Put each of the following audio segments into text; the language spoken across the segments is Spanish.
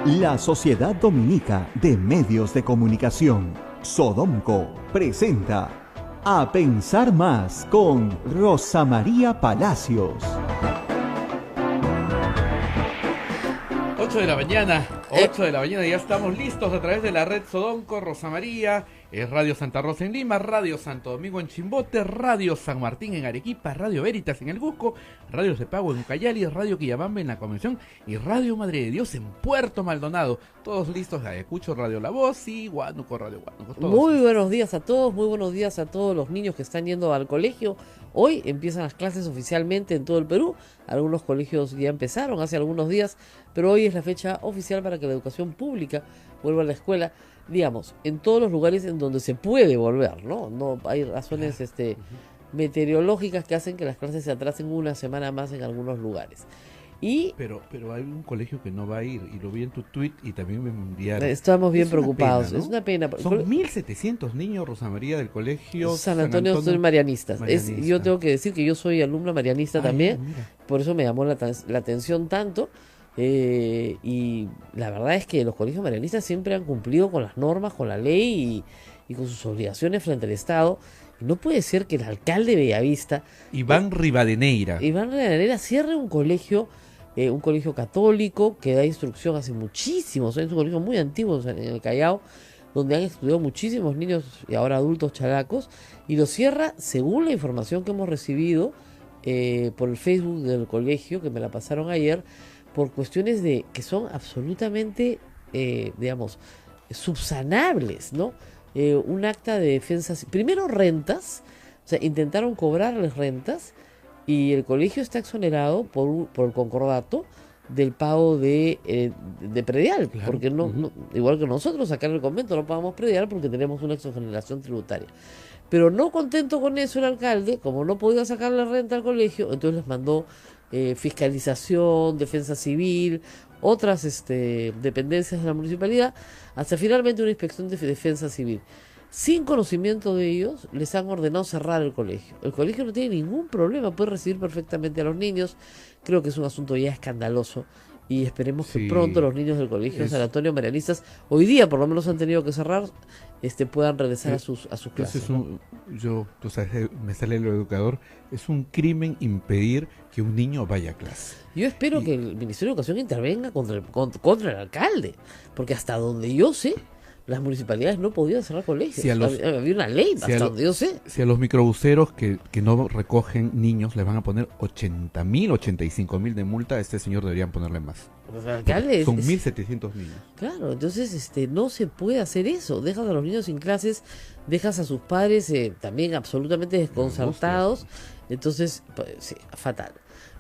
La Sociedad Dominica de Medios de Comunicación, Sodomco, presenta A Pensar Más con Rosa María Palacios. 8 de la mañana, 8 de la mañana, ya estamos listos a través de la red Sodomco, Rosa María, Radio Santa Rosa en Lima, Radio Santo Domingo en Chimbote, Radio San Martín en Arequipa, Radio Veritas en El Cusco, Radio Cepagua en Ucayali, Radio Quillabamba en La Convención y Radio Madre de Dios en Puerto Maldonado. Todos listos, Ayacucho, Radio La Voz y Huánuco, Radio Huánuco. Muy buenos días a todos, muy buenos días a todos los niños que están yendo al colegio. Hoy empiezan las clases oficialmente en todo el Perú. Algunos colegios ya empezaron hace algunos días, pero hoy es la fecha oficial para que la educación pública vuelva a la escuela, digamos, en todos los lugares en donde se puede volver, ¿no? No hay razones meteorológicas que hacen que las clases se atrasen una semana más en algunos lugares. Pero hay un colegio que no va a ir, y lo vi en tu tweet y también me enviaron. Estamos bien preocupados, pena, ¿no? Es una pena. Son 1.700 niños, Rosa María, del colegio San Antonio soy marianistas. Yo tengo que decir que yo soy alumna marianista también, por eso me llamó la atención tanto. Y la verdad es que los colegios marianistas siempre han cumplido con las normas, con la ley y con sus obligaciones frente al Estado. Y no puede ser que el alcalde de Bellavista, Iván Rivadeneira, cierre un colegio católico que da instrucción hace muchísimos años, un colegio muy antiguo en el Callao, donde han estudiado muchísimos niños y ahora adultos chalacos, y lo cierra, según la información que hemos recibido por el Facebook del colegio, que me la pasaron ayer, por cuestiones que son absolutamente, subsanables, ¿no? Un acta de defensa, primero rentas, o sea, intentaron cobrarles rentas, y el colegio está exonerado por el concordato del pago de predial, claro. Porque igual que nosotros acá en el convento no pagamos predial porque tenemos una exoneración tributaria. Pero no contento con eso, el alcalde, como no podía sacarle renta al colegio, entonces les mandó fiscalización, defensa civil, otras dependencias de la municipalidad, hasta finalmente una inspección de defensa civil. Sin conocimiento de ellos, les han ordenado cerrar el colegio. El colegio no tiene ningún problema, puede recibir perfectamente a los niños. Creo que es un asunto ya escandaloso y esperemos que pronto los niños del colegio San Antonio Marianistas, hoy día por lo menos han tenido que cerrar, puedan regresar a sus clases. Tú sabes, me sale lo educador, es un crimen impedir que un niño vaya a clase. Yo espero que el Ministerio de Educación intervenga contra el alcalde, porque hasta donde yo sé, las municipalidades no podían cerrar colegios. Había una ley, hasta donde yo sé. Si a los microbuseros que no recogen niños les van a poner 80.000, 85.000 de multa, a este señor deberían ponerle más. Pues, alcalde, son 1.700 niños. Claro, entonces no se puede hacer eso. Dejas a los niños sin clases, dejas a sus padres también absolutamente desconcertados. Entonces, sí, fatal.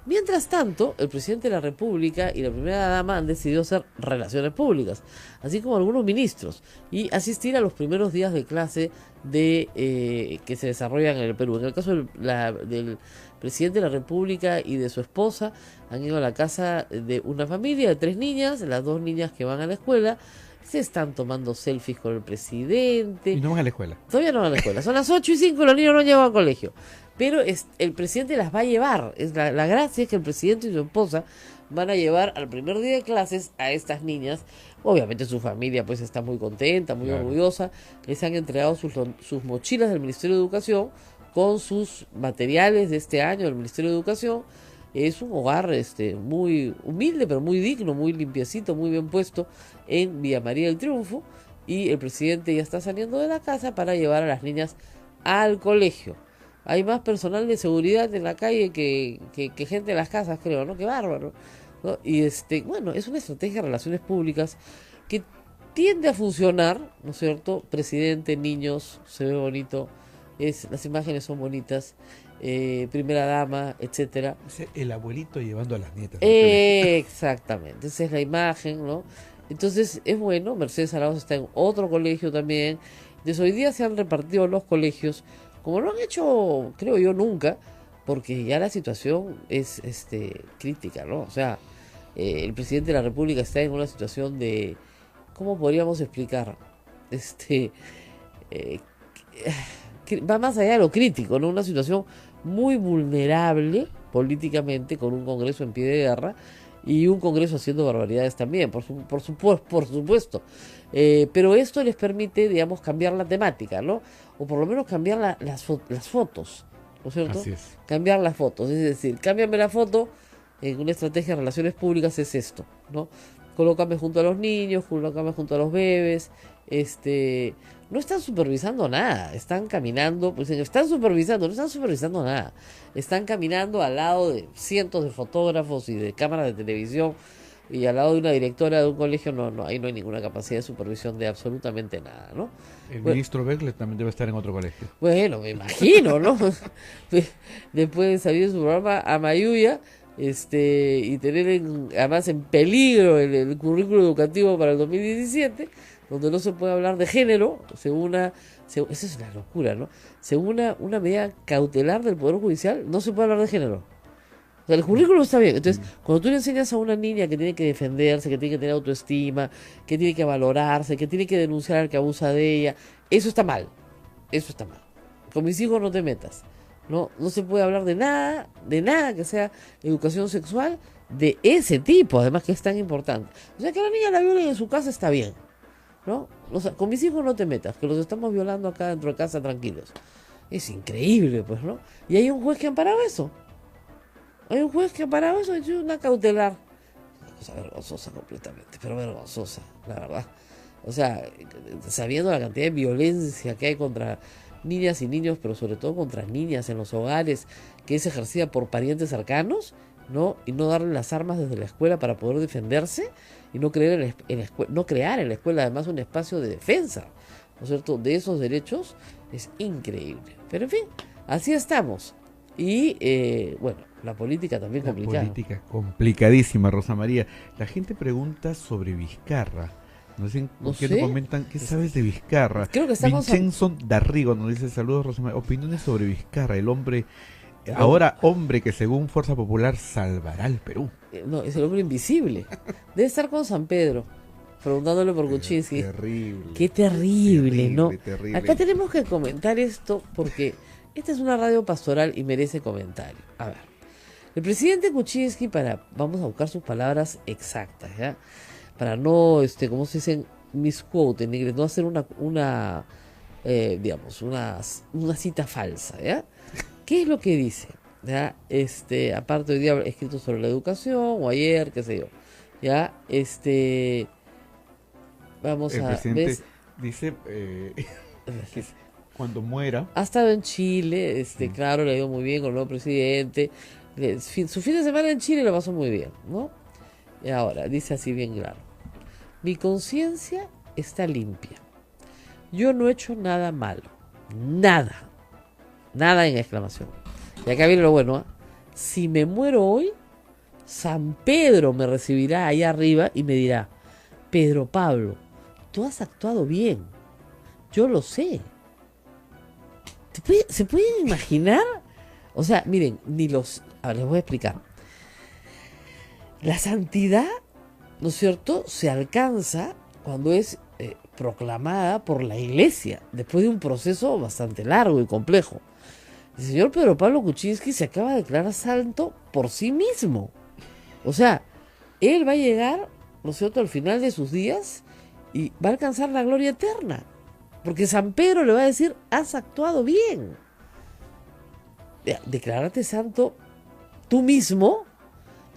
Mientras tanto, el presidente de la República y la primera dama han decidido hacer relaciones públicas, así como algunos ministros, y asistir a los primeros días de clase que se desarrollan en el Perú. En el caso del presidente de la República y de su esposa, han ido a la casa de una familia de 3 niñas, las 2 niñas que van a la escuela. Se están tomando selfies con el presidente. Y no van a la escuela. Todavía no van a la escuela. Son las 8:05, los niños no han llegado al colegio. Pero el presidente las va a llevar. La gracia es que el presidente y su esposa van a llevar al primer día de clases a estas niñas. Obviamente su familia pues está muy contenta, muy orgullosa. Les han entregado sus mochilas del Ministerio de Educación con sus materiales de este año del Ministerio de Educación. Es un hogar muy humilde, pero muy digno, muy limpiecito, muy bien puesto en Villa María del Triunfo. Y el presidente ya está saliendo de la casa para llevar a las niñas al colegio. Hay más personal de seguridad en la calle que gente en las casas, creo, ¿no? Qué bárbaro, ¿no? Y es una estrategia de relaciones públicas que tiende a funcionar, ¿no es cierto? Presidente, niños, se ve bonito, las imágenes son bonitas. Primera dama, etcétera. El abuelito llevando a las nietas. Exactamente, esa es la imagen, ¿no? Entonces es bueno. Mercedes Arauz está en otro colegio también. Desde hoy día se han repartido los colegios, como lo han hecho, creo yo, nunca, porque ya la situación es crítica, ¿no? O sea, el presidente de la República está en una situación de, ¿cómo podríamos explicar? Va más allá de lo crítico, ¿no? Una situación muy vulnerable políticamente, con un Congreso en pie de guerra y un Congreso haciendo barbaridades también, por supuesto. Pero esto les permite, digamos, cambiar la temática, ¿no? O por lo menos cambiar las fotos, ¿no es cierto? Así es. Cambiar las fotos, es decir, cámbiame la foto, en una estrategia de relaciones públicas es esto, ¿no? Colócame junto a los niños, colócame junto a los bebés, no están supervisando nada, están caminando, pues están supervisando, no están supervisando nada, están caminando al lado de cientos de fotógrafos y de cámaras de televisión y al lado de una directora de un colegio, ahí no hay ninguna capacidad de supervisión de absolutamente nada, ¿no? El Bueno, ministro Beckler también debe estar en otro colegio. bueno, me imagino, ¿no? Después de salir de su programa Amayuya, y tener además en peligro el currículo educativo para el 2017, donde no se puede hablar de género, eso es una locura, ¿no? Según una medida cautelar del Poder Judicial, no se puede hablar de género. O sea, el currículo está bien. Entonces, cuando tú le enseñas a una niña que tiene que defenderse, que tiene que tener autoestima, que tiene que valorarse, que tiene que denunciar al que abusa de ella, eso está mal. Eso está mal. Con mis hijos no te metas. No se puede hablar de nada que sea educación sexual de ese tipo, además que es tan importante. O sea, que la niña la violen en su casa está bien, ¿no? O sea, con mis hijos no te metas, que los estamos violando acá dentro de casa tranquilos. Es increíble, pues, ¿no? Y hay un juez que ha amparado eso. Hay un juez que ha amparado eso y hecho una cautelar. Una cosa vergonzosa completamente, pero vergonzosa, la verdad. O sea, sabiendo la cantidad de violencia que hay contra niñas y niños, pero sobre todo contra niñas en los hogares, que es ejercida por parientes cercanos, ¿no? Y no darle las armas desde la escuela para poder defenderse y no crear en la escuela además un espacio de defensa, ¿no es cierto?, de esos derechos, es increíble. Pero en fin, así estamos. Y bueno, la política también complicada. La política complicadísima, Rosa María. La gente pregunta sobre Vizcarra. No sé por qué no comentan qué sabes de Vizcarra. Creo que estamos Vincenzo Darrigo nos dice: saludos, Rosa María. Opiniones sobre Vizcarra, el hombre, ahora hombre que según Fuerza Popular salvará al Perú. No, es el hombre invisible. Debe estar con San Pedro, preguntándole por Kuczynski. Terrible. Qué terrible, ¿no? Terrible. Acá tenemos que comentar esto porque esta es una radio pastoral y merece comentario. A ver, el presidente Kuczynski, vamos a buscar sus palabras exactas, ¿ya? Para no, ¿cómo se dice? Misquote en inglés, no hacer digamos, una cita falsa, ¿ya? ¿Qué es lo que dice? ¿Ya? Aparte hoy día he escrito sobre la educación, o ayer, qué sé yo, ¿ya? Vamos el a... presidente ¿ves? dice que cuando muera... Ha estado en Chile, claro, le ha ido muy bien con el nuevo presidente. Su fin de semana en Chile lo pasó muy bien, ¿no? Y ahora, dice así bien claro: mi conciencia está limpia. Yo no he hecho nada malo. Nada. Nada en exclamación. Y acá viene lo bueno, ¿eh? Si me muero hoy, San Pedro me recibirá allá arriba y me dirá: Pedro Pablo, tú has actuado bien. Yo lo sé. ¿Se pueden imaginar? O sea, miren, a ver, les voy a explicar. La santidad, ¿no es cierto?, se alcanza cuando es proclamada por la Iglesia, después de un proceso bastante largo y complejo. El señor Pedro Pablo Kuczynski se acaba de declarar santo por sí mismo. O sea, él va a llegar, ¿no es cierto?, al final de sus días y va a alcanzar la gloria eterna. Porque San Pedro le va a decir: has actuado bien. Declararte santo tú mismo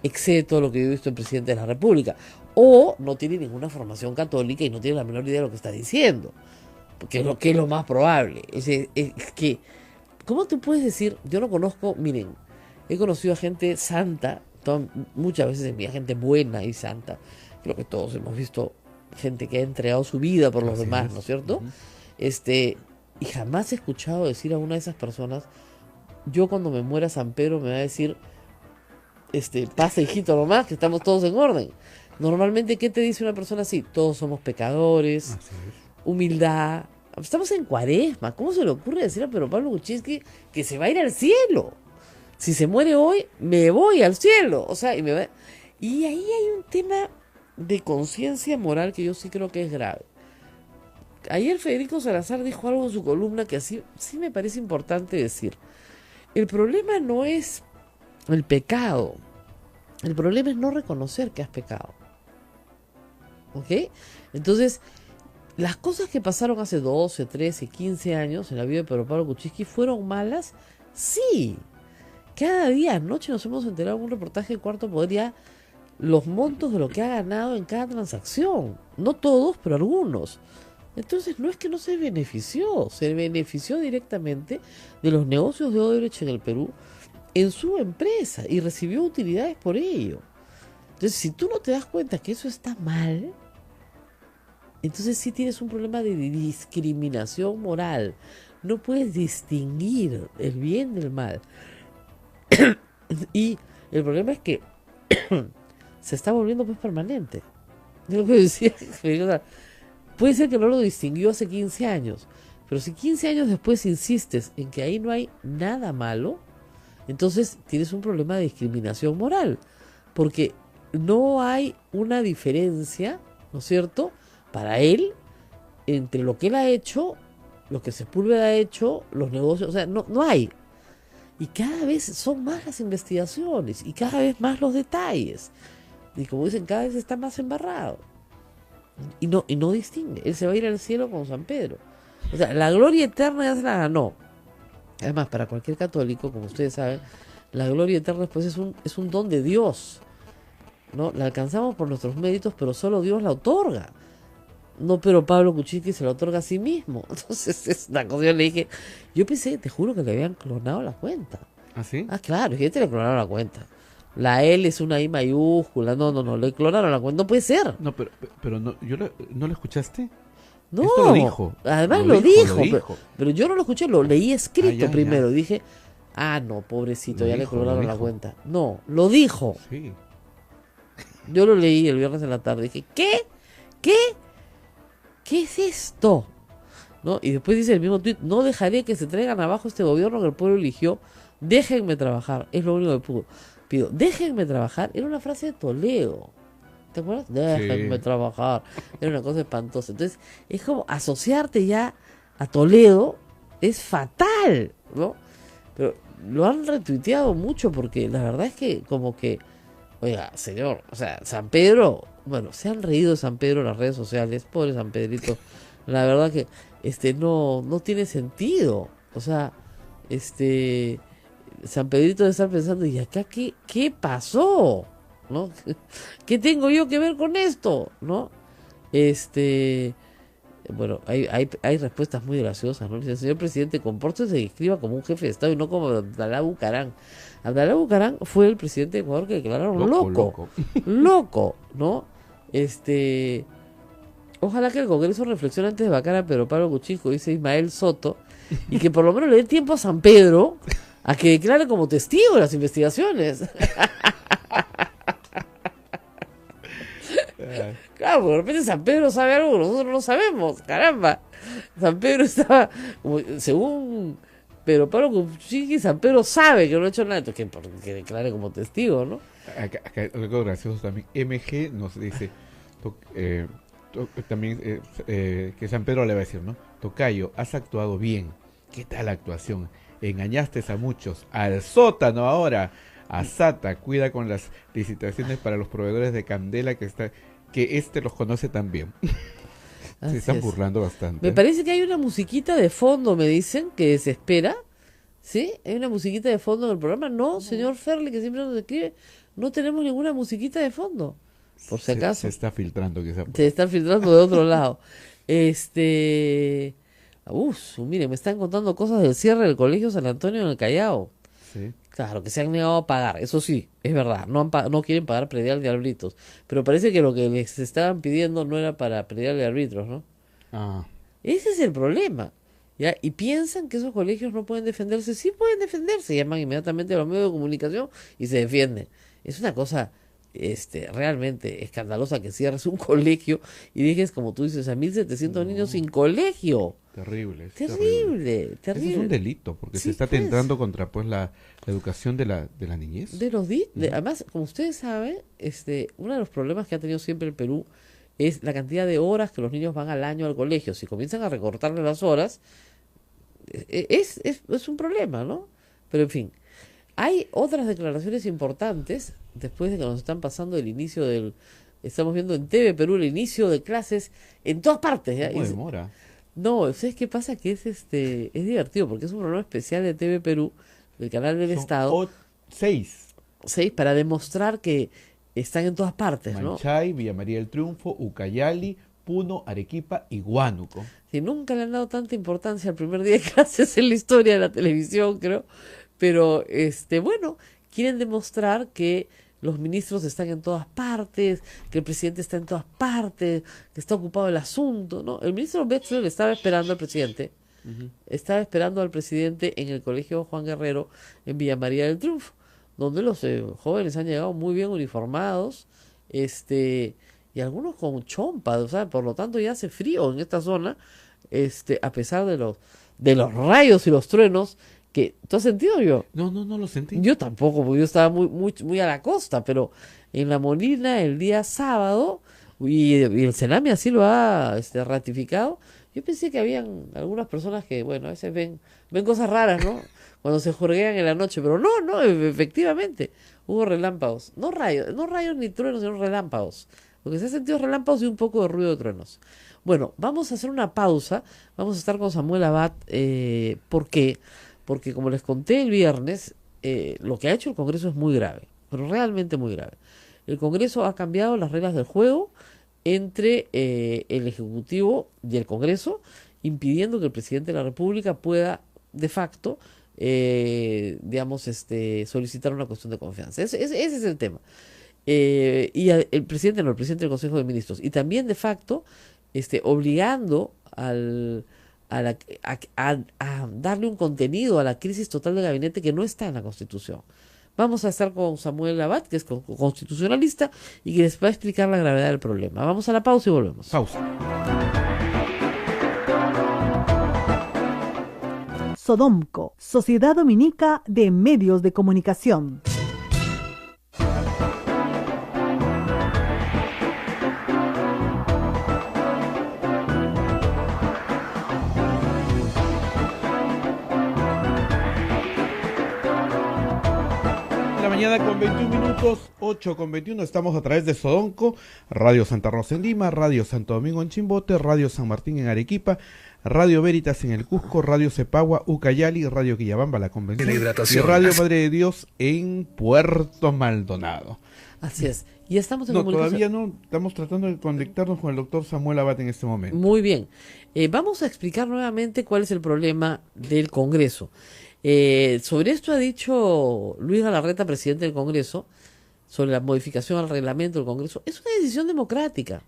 excede todo lo que yo he visto en presidente de la República. O no tiene ninguna formación católica y no tiene la menor idea de lo que está diciendo. Porque es lo más probable. Es que, ¿cómo tú puedes decir? Yo no conozco, miren, he conocido a gente santa, muchas veces en mi vida gente buena y santa. Creo que todos hemos visto gente que ha entregado su vida por los Así demás, es. ¿no es cierto? Uh-huh. Y jamás he escuchado decir a una de esas personas: yo cuando me muera San Pedro me va a decir, pasa hijito nomás, que estamos todos en orden. Normalmente, ¿qué te dice una persona así? Todos somos pecadores, humildad. Estamos en Cuaresma. ¿Cómo se le ocurre decir a Pedro Pablo Kuczynski que se va a ir al cielo? Si se muere hoy, me voy al cielo. O sea, y ahí hay un tema de conciencia moral que yo sí creo que es grave. Ayer Federico Salazar dijo algo en su columna que así sí me parece importante decir. El problema no es el pecado. El problema es no reconocer que has pecado. ¿Ok? Entonces, las cosas que pasaron hace 12, 13, 15 años en la vida de Pedro Pablo Kuczynski fueron malas, sí. Cada día, anoche nos hemos enterado en un reportaje de Cuarto Poder ya los montos de lo que ha ganado en cada transacción. No todos, pero algunos. Entonces no es que no se benefició directamente de los negocios de Odebrecht en el Perú en su empresa y recibió utilidades por ello. Entonces, si tú no te das cuenta que eso está mal, entonces sí tienes un problema de discriminación moral. No puedes distinguir el bien del mal. Y el problema es que se está volviendo pues permanente. Es lo que decía. Puede ser que no lo distinguió hace 15 años, pero si 15 años después insistes en que ahí no hay nada malo, entonces tienes un problema de discriminación moral, porque no hay una diferencia, ¿no es cierto?, para él, entre lo que él ha hecho, lo que Sepúlveda ha hecho, los negocios, o sea, no hay. Y cada vez son más las investigaciones y cada vez más los detalles. Y como dicen, cada vez está más embarrado. Y no distingue. Él se va a ir al cielo con San Pedro. O sea, la gloria eterna ya se la ganó. Además, para cualquier católico, como ustedes saben, la gloria eterna después es un don de Dios, ¿no? La alcanzamos por nuestros méritos, pero solo Dios la otorga. No, pero Pablo Kuczynski se la otorga a sí mismo. Entonces, es una cosa. Yo le dije, yo pensé, te juro que le habían clonado la cuenta. ¿Ah, sí? Ah, claro, es que te le clonaron la cuenta. La L es una I mayúscula. No, le clonaron la cuenta. No puede ser. No, pero no, ¿no lo escuchaste? No, Esto lo dijo. Además lo dijo. Pero yo no lo escuché, lo leí escrito primero. Dije, no, pobrecito, ya le clonaron la cuenta. No, lo dijo. Sí. Yo lo leí el viernes en la tarde. Dije, ¿qué es esto? ¿No? Y después dice el mismo tuit, no dejaré que se traigan abajo este gobierno que el pueblo eligió. Déjenme trabajar. Es lo único que pido. Déjenme trabajar. Era una frase de Toledo. ¿Te acuerdas? Déjenme trabajar. Era una cosa espantosa. Entonces, es como asociarte ya a Toledo es fatal, ¿no? Pero lo han retuiteado mucho porque la verdad es que como que, oiga, señor, o sea, San Pedro, bueno, se han reído de San Pedro en las redes sociales, pobre San Pedrito. La verdad que no tiene sentido. O sea, San Pedrito debe estar pensando, ¿y acá qué pasó? ¿No? ¿Qué tengo yo que ver con esto? ¿No? Bueno, hay respuestas muy graciosas, ¿no? Dice, señor presidente, compórtese y escriba como un jefe de Estado y no como Abdalá Bucarán. Abdalá Bucarán fue el presidente de Ecuador que declararon loco, ¿no? Ojalá que el Congreso reflexione antes de vacar a Pedro Pablo Kuczynski, dice Ismael Soto, y que por lo menos le dé tiempo a San Pedro a que declare como testigo de las investigaciones. Claro, porque de repente San Pedro sabe algo que nosotros no sabemos, caramba. San Pedro estaba, según Pedro Pablo Kuczynski, San Pedro sabe que no ha hecho nada, entonces que declare como testigo, ¿no? Acá algo gracioso también. MG nos dice también que San Pedro le va a decir, ¿no? Tocayo, has actuado bien. ¿Qué tal la actuación? Engañaste a muchos. Al sótano ahora. A Sata, cuida con las licitaciones para los proveedores de Candela que los conoce también. Se están burlando bastante. Me parece que hay una musiquita de fondo, me dicen, que se espera. ¿Sí? ¿Hay una musiquita de fondo en el programa? No, señor Ferli, que siempre nos escribe, no tenemos ninguna musiquita de fondo. Por si acaso. Se está filtrando quizá. Se está filtrando de otro lado. Mire, me están contando cosas del cierre del Colegio San Antonio en el Callao. Sí. Claro, que se han negado a pagar, eso sí, es verdad, no quieren pagar predial de árbitros, pero parece que lo que les estaban pidiendo no era para predial de árbitros, ¿no? Ese es el problema, ¿ya? Y piensan que esos colegios no pueden defenderse. Sí pueden defenderse, llaman inmediatamente a los medios de comunicación y se defienden. Es una cosa realmente escandalosa que cierres un colegio y dejes, como tú dices, a 1.700 niños sin colegio. Terrible. Terrible. Eso es un delito, porque se está atentando contra pues la educación de la niñez. Además, como ustedes saben, uno de los problemas que ha tenido siempre el Perú es la cantidad de horas que los niños van al año al colegio. Si comienzan a recortarle las horas, es un problema, ¿no? Pero en fin, Hay otras declaraciones importantes después de que nos están pasando el inicio del... Estamos viendo en TV Perú el inicio de clases en todas partes. ¿Ya? ¿Cómo demora? No, ¿sabes qué pasa? Que es divertido porque es un programa especial de TV Perú, del canal del Estado. 6. 6 para demostrar que están en todas partes, ¿no? Manchay, Villa María del Triunfo, Ucayali, Puno, Arequipa y Huánuco. Sí, nunca le han dado tanta importancia al primer día de clases en la historia de la televisión, creo. Pero, bueno, quieren demostrar que los ministros están en todas partes, que el presidente está en todas partes, que está ocupado el asunto, ¿no? El ministro Betzler estaba esperando al presidente, estaba esperando al presidente en el colegio Juan Guerrero en Villa María del Triunfo, donde los jóvenes han llegado muy bien uniformados, y algunos con chompa, o sea, por lo tanto ya hace frío en esta zona, a pesar de los rayos y los truenos. Que, ¿tú has sentido yo? No lo sentí. Yo tampoco, porque yo estaba muy a la costa, pero en La Molina el día sábado, y el Senami así lo ha ratificado, yo pensé que habían algunas personas que, bueno, a veces ven cosas raras, ¿no? Cuando se jorgean en la noche, pero no, efectivamente, hubo relámpagos, no rayos ni truenos, sino relámpagos. Lo que se ha sentido es relámpagos y un poco de ruido de truenos. Bueno, vamos a hacer una pausa, vamos a estar con Samuel Abad, ¿por qué? Porque como les conté el viernes, lo que ha hecho el Congreso es muy grave, pero realmente muy grave. El Congreso ha cambiado las reglas del juego entre el Ejecutivo y el Congreso, impidiendo que el presidente de la República pueda, de facto, solicitar una cuestión de confianza. Ese es el tema. Y el presidente del Consejo de Ministros. Y también, de facto, obligando a darle un contenido a la crisis total del gabinete que no está en la Constitución. Vamos a estar con Samuel Abad, que es constitucionalista y que les va a explicar la gravedad del problema. Vamos a la pausa y volvemos. Pausa. Sodomco, Sociedad Dominica de Medios de Comunicación. Mañana con 21 minutos, 8 con 21, estamos a través de Sodonco, Radio Santa Rosa en Lima, Radio Santo Domingo en Chimbote, Radio San Martín en Arequipa, Radio Veritas en el Cusco, Radio Cepagua, Ucayali, Radio Quillabamba, La Convención, y Radio Madre de Dios en Puerto Maldonado. Así es. Y estamos en todavía no, estamos tratando de conectarnos con el doctor Samuel Abad en este momento. Muy bien. Vamos a explicar nuevamente cuál es el problema del Congreso. Sobre esto ha dicho Luis Galarreta, presidente del Congreso, sobre la modificación al reglamento del Congreso. Es una decisión democrática.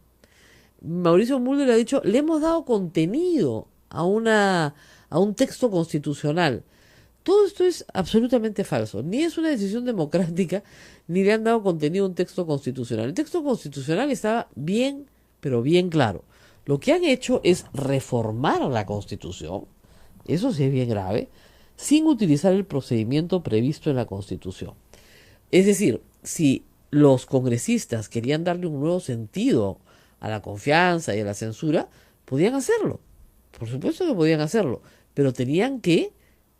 Mauricio Mulder le ha dicho, le hemos dado contenido a un texto constitucional. Todo esto es absolutamente falso. Ni es una decisión democrática, ni le han dado contenido a un texto constitucional. El texto constitucional estaba bien, pero bien claro. Lo que han hecho es reformar la Constitución, eso sí es bien grave, sin utilizar el procedimiento previsto en la Constitución. Es decir, si los congresistas querían darle un nuevo sentido a la confianza y a la censura, podían hacerlo. Por supuesto que podían hacerlo, pero tenían que,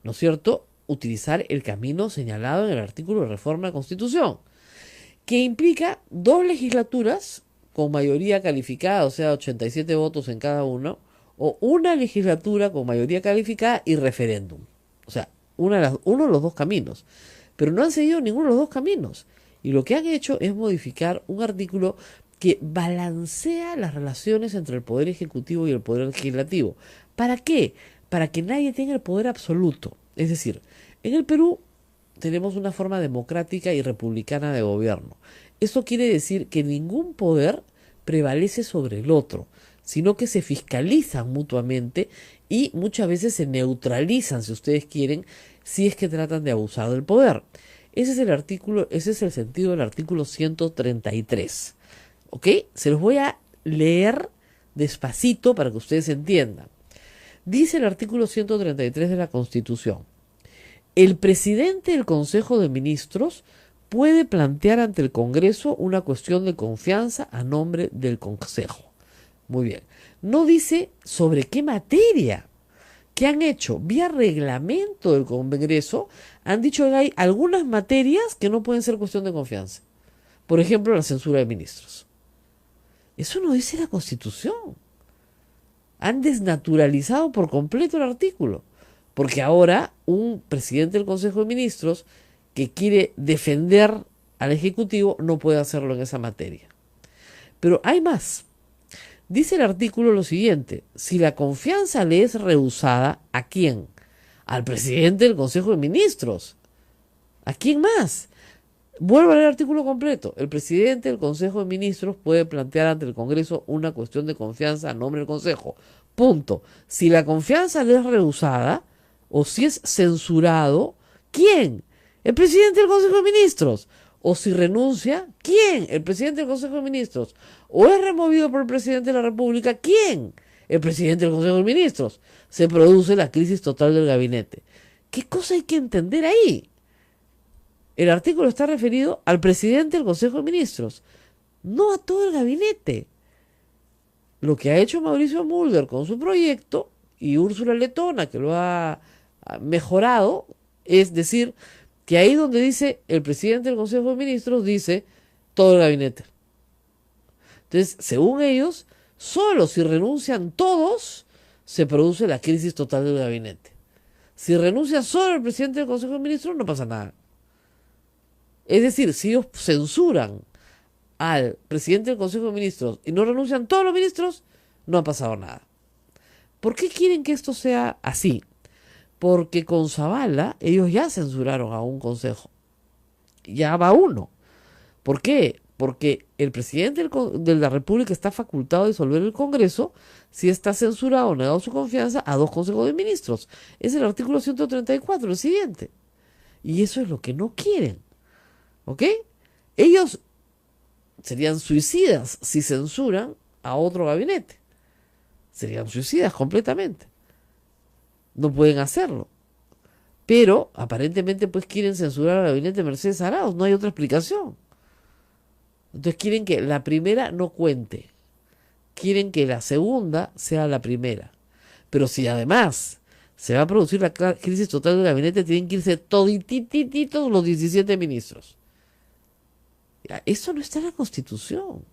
¿no es cierto?, utilizar el camino señalado en el artículo de reforma de la Constitución, que implica 2 legislaturas con mayoría calificada, o sea, 87 votos en cada uno, o una legislatura con mayoría calificada y referéndum. O sea, uno de los 2 caminos. Pero no han seguido ninguno de los 2 caminos. Y lo que han hecho es modificar un artículo que balancea las relaciones entre el Poder Ejecutivo y el Poder Legislativo. ¿Para qué? Para que nadie tenga el poder absoluto. Es decir, en el Perú tenemos una forma democrática y republicana de gobierno. Esto quiere decir que ningún poder prevalece sobre el otro, sino que se fiscalizan mutuamente y muchas veces se neutralizan, si ustedes quieren, si es que tratan de abusar del poder. Ese es el sentido del artículo 133. ¿Ok? Se los voy a leer despacito para que ustedes entiendan. Dice el artículo 133 de la Constitución: el presidente del Consejo de Ministros puede plantear ante el Congreso una cuestión de confianza a nombre del Consejo. Muy bien. No dice sobre qué materia. ¿qué han hecho? Vía reglamento del Congreso, han dicho que hay algunas materias que no pueden ser cuestión de confianza. Por ejemplo, la censura de ministros. Eso no dice la Constitución. Han desnaturalizado por completo el artículo. Porque ahora un presidente del Consejo de Ministros que quiere defender al Ejecutivo no puede hacerlo en esa materia. Pero hay más. Dice el artículo lo siguiente: si la confianza le es rehusada, ¿a quién? Al presidente del Consejo de Ministros. ¿A quién más? Vuelvo a leer el artículo completo. El presidente del Consejo de Ministros puede plantear ante el Congreso una cuestión de confianza a nombre del Consejo. Punto. Si la confianza le es rehusada o si es censurado, ¿quién? El presidente del Consejo de Ministros. O si renuncia, ¿quién? El presidente del Consejo de Ministros. O es removido por el presidente de la República, ¿quién? El presidente del Consejo de Ministros. Se produce la crisis total del gabinete. ¿Qué cosa hay que entender ahí? El artículo está referido al presidente del Consejo de Ministros, no a todo el gabinete. Lo que ha hecho Mauricio Mulder con su proyecto y Úrsula Letona, que lo ha mejorado, es decir, que ahí donde dice el presidente del Consejo de Ministros, dice todo el gabinete. Entonces, según ellos, solo si renuncian todos, se produce la crisis total del gabinete. Si renuncia solo el presidente del Consejo de Ministros, no pasa nada. Es decir, si ellos censuran al presidente del Consejo de Ministros y no renuncian todos los ministros, no ha pasado nada. ¿Por qué quieren que esto sea así? Porque con Zavala ellos ya censuraron a un consejo. Ya va uno. ¿Por qué? Porque el presidente de la República está facultado a disolver el Congreso si está censurado o negado su confianza a 2 consejos de ministros. Es el artículo 134, el siguiente. Y eso es lo que no quieren. ¿Ok? Ellos serían suicidas si censuran a otro gabinete. Serían suicidas completamente. No pueden hacerlo. Pero aparentemente pues quieren censurar al gabinete de Mercedes Arauz. No hay otra explicación. Entonces quieren que la primera no cuente. Quieren que la segunda sea la primera. Pero si además se va a producir la crisis total del gabinete, tienen que irse toditititos los 17 ministros. Eso no está en la Constitución.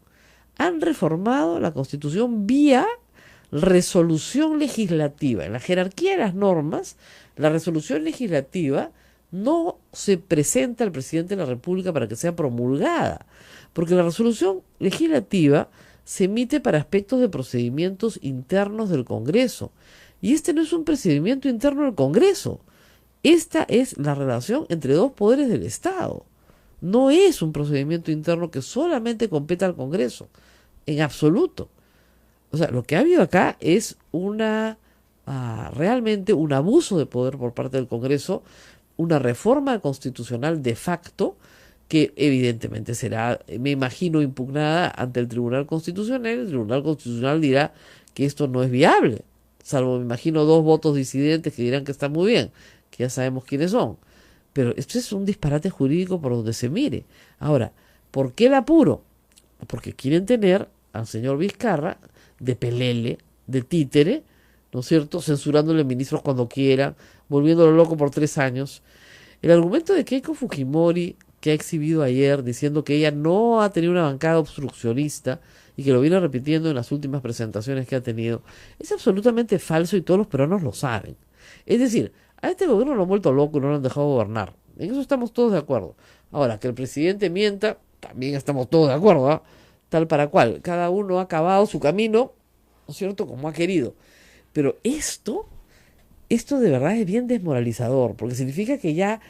Han reformado la Constitución vía resolución legislativa. En la jerarquía de las normas, la resolución legislativa no se presenta al presidente de la República para que sea promulgada, porque la resolución legislativa se emite para aspectos de procedimientos internos del Congreso. Y este no es un procedimiento interno del Congreso. Esta es la relación entre 2 poderes del Estado. No es un procedimiento interno que solamente compete al Congreso, en absoluto. O sea, lo que ha habido acá es realmente un abuso de poder por parte del Congreso, una reforma constitucional de facto que evidentemente será, me imagino, impugnada ante el Tribunal Constitucional. El Tribunal Constitucional dirá que esto no es viable, salvo, me imagino, 2 votos disidentes que dirán que está muy bien, que ya sabemos quiénes son. Pero esto es un disparate jurídico por donde se mire. Ahora, ¿por qué el apuro? Porque quieren tener al señor Vizcarra de pelele, de títere, ¿no es cierto?, censurándole ministros cuando quiera, volviéndolo loco por 3 años. El argumento de Keiko Fujimori, que ha exhibido ayer, diciendo que ella no ha tenido una bancada obstruccionista y que lo viene repitiendo en las últimas presentaciones que ha tenido, es absolutamente falso y todos los peruanos lo saben. Es decir, a este gobierno lo han vuelto loco y no lo han dejado gobernar. En eso estamos todos de acuerdo. Ahora, que el presidente mienta, también estamos todos de acuerdo, ¿eh? Tal para cual. Cada uno ha acabado su camino, ¿no es cierto?, como ha querido. Pero esto de verdad es bien desmoralizador, porque significa que ya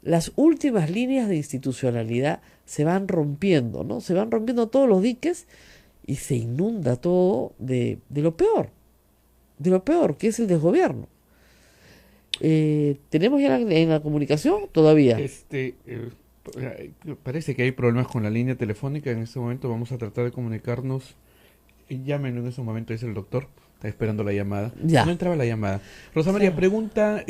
las últimas líneas de institucionalidad se van rompiendo, ¿no? Se van rompiendo todos los diques y se inunda todo de lo peor, que es el desgobierno. ¿Tenemos ya en la comunicación? Todavía. Parece que hay problemas con la línea telefónica. En este momento vamos a tratar de comunicarnos. Llámenlo en ese momento, dice el doctor. Está esperando la llamada. Ya. No entraba la llamada. Rosa María, preguntan,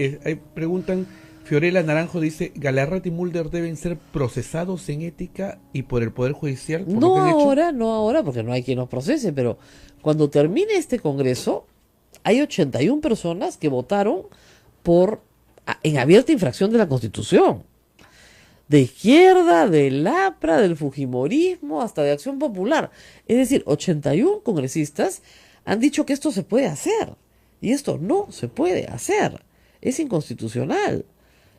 Fiorella Naranjo dice, Galarreta y Mulder deben ser procesados en ética y por el Poder Judicial. Por No ahora, porque no hay quien los procese, pero cuando termine este Congreso, hay 81 personas que votaron en abierta infracción de la Constitución. De izquierda, del APRA, del Fujimorismo, hasta de Acción Popular. Es decir, 81 congresistas han dicho que esto se puede hacer. Y esto no se puede hacer. Es inconstitucional.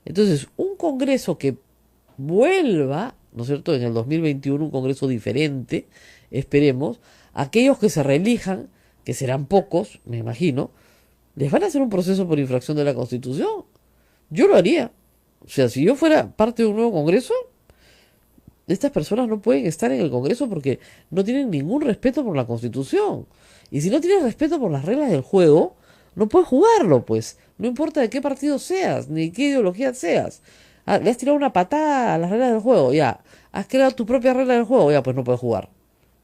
Entonces, un Congreso que vuelva, ¿no es cierto?, en el 2021, un Congreso diferente, esperemos, aquellos que se reelijan, que serán pocos, me imagino, les van a hacer un proceso por infracción de la Constitución. Yo lo haría. O sea, si yo fuera parte de un nuevo Congreso, estas personas no pueden estar en el Congreso porque no tienen ningún respeto por la Constitución. Y si no tienes respeto por las reglas del juego, no puedes jugarlo, pues. No importa de qué partido seas, ni qué ideología seas. Le has tirado una patada a las reglas del juego, ya. Has creado tu propia regla del juego, ya, pues no puedes jugar.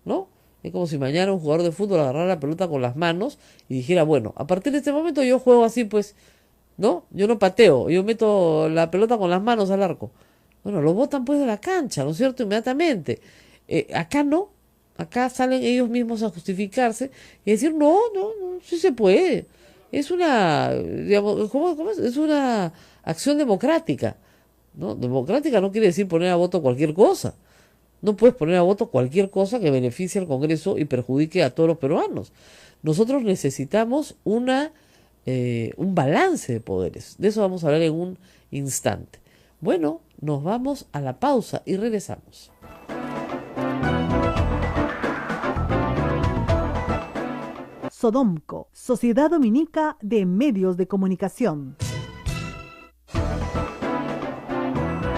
¿No? Es como si mañana un jugador de fútbol agarrara la pelota con las manos y dijera, bueno, a partir de este momento yo juego así, pues, ¿no? Yo no pateo, yo meto la pelota con las manos al arco. Bueno, lo botan pues de la cancha, ¿no es cierto? Inmediatamente. Acá no, acá salen ellos mismos a justificarse y decir, no, sí se puede. Es una, digamos, ¿cómo es? Es una acción democrática, ¿no? Democrática no quiere decir poner a voto cualquier cosa. No puedes poner a voto cualquier cosa que beneficie al Congreso y perjudique a todos los peruanos. Nosotros necesitamos un balance de poderes. De eso vamos a hablar en un instante. Bueno, nos vamos a la pausa y regresamos. Sodomco, Sociedad Dominica de Medios de Comunicación.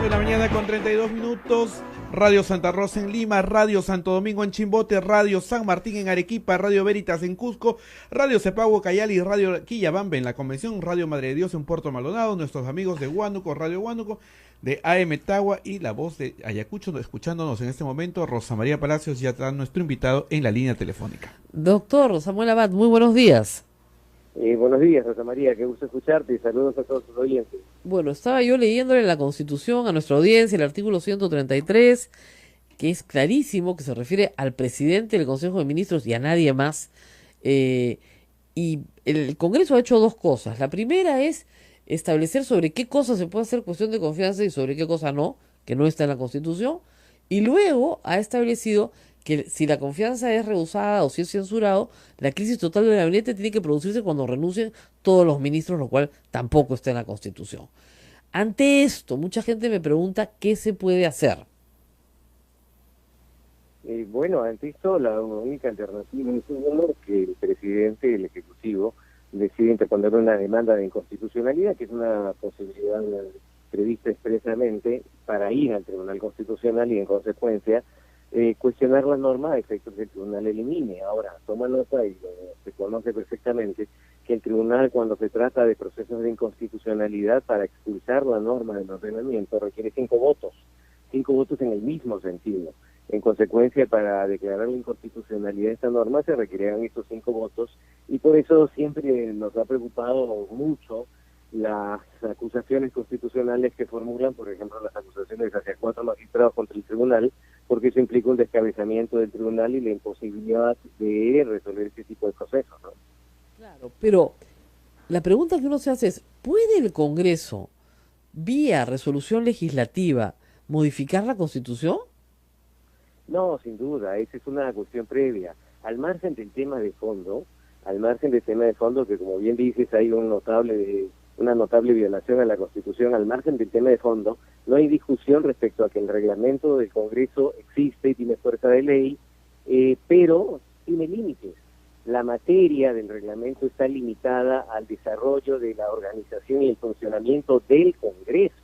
De la mañana con 32 minutos. Radio Santa Rosa en Lima, Radio Santo Domingo en Chimbote, Radio San Martín en Arequipa, Radio Veritas en Cusco, Radio Cepagua Cayali, Radio Quillabamba en la Convención, Radio Madre de Dios en Puerto Maldonado, nuestros amigos de Huánuco, Radio Huánuco, de AM Tagua y la voz de Ayacucho, escuchándonos en este momento. Rosa María Palacios ya está nuestro invitado en la línea telefónica. Doctor Samuel Abad, muy buenos días. Buenos días, Rosa María, qué gusto escucharte y saludos a todos sus oyentes. Bueno, estaba yo leyéndole la Constitución a nuestra audiencia, el artículo 133, que es clarísimo, que se refiere al presidente del Consejo de Ministros y a nadie más. Y el Congreso ha hecho dos cosas. La primera es establecer sobre qué cosa se puede hacer cuestión de confianza y sobre qué cosa no, que no está en la Constitución. Y luego ha establecido que si la confianza es rehusada o si es censurado, la crisis total del gabinete tiene que producirse cuando renuncien todos los ministros, lo cual tampoco está en la Constitución. Ante esto, mucha gente me pregunta qué se puede hacer. Bueno, ante esto la única alternativa es que el presidente, el Ejecutivo, decide interponer una demanda de inconstitucionalidad, que es una posibilidad prevista expresamente para ir al Tribunal Constitucional y en consecuencia cuestionar la norma a efectos que el tribunal elimine. Ahora, toma nota y se conoce perfectamente que el tribunal, cuando se trata de procesos de inconstitucionalidad, para expulsar la norma del ordenamiento requiere 5 votos en el mismo sentido. En consecuencia, para declarar la inconstitucionalidad de esta norma se requerirán estos 5 votos y por eso siempre nos ha preocupado mucho las acusaciones constitucionales que formulan, por ejemplo, las acusaciones hacia 4 magistrados contra el tribunal, porque eso implica un descabezamiento del tribunal y la imposibilidad de resolver este tipo de procesos, ¿no? Claro, pero la pregunta que uno se hace es, ¿puede el Congreso, vía resolución legislativa, modificar la Constitución? No, sin duda, esa es una cuestión previa. Al margen del tema de fondo, que como bien dices hay una notable violación a la Constitución, al margen del tema de fondo, no hay discusión respecto a que el reglamento del Congreso existe y tiene fuerza de ley, pero tiene límites. La materia del reglamento está limitada al desarrollo de la organización y el funcionamiento del Congreso.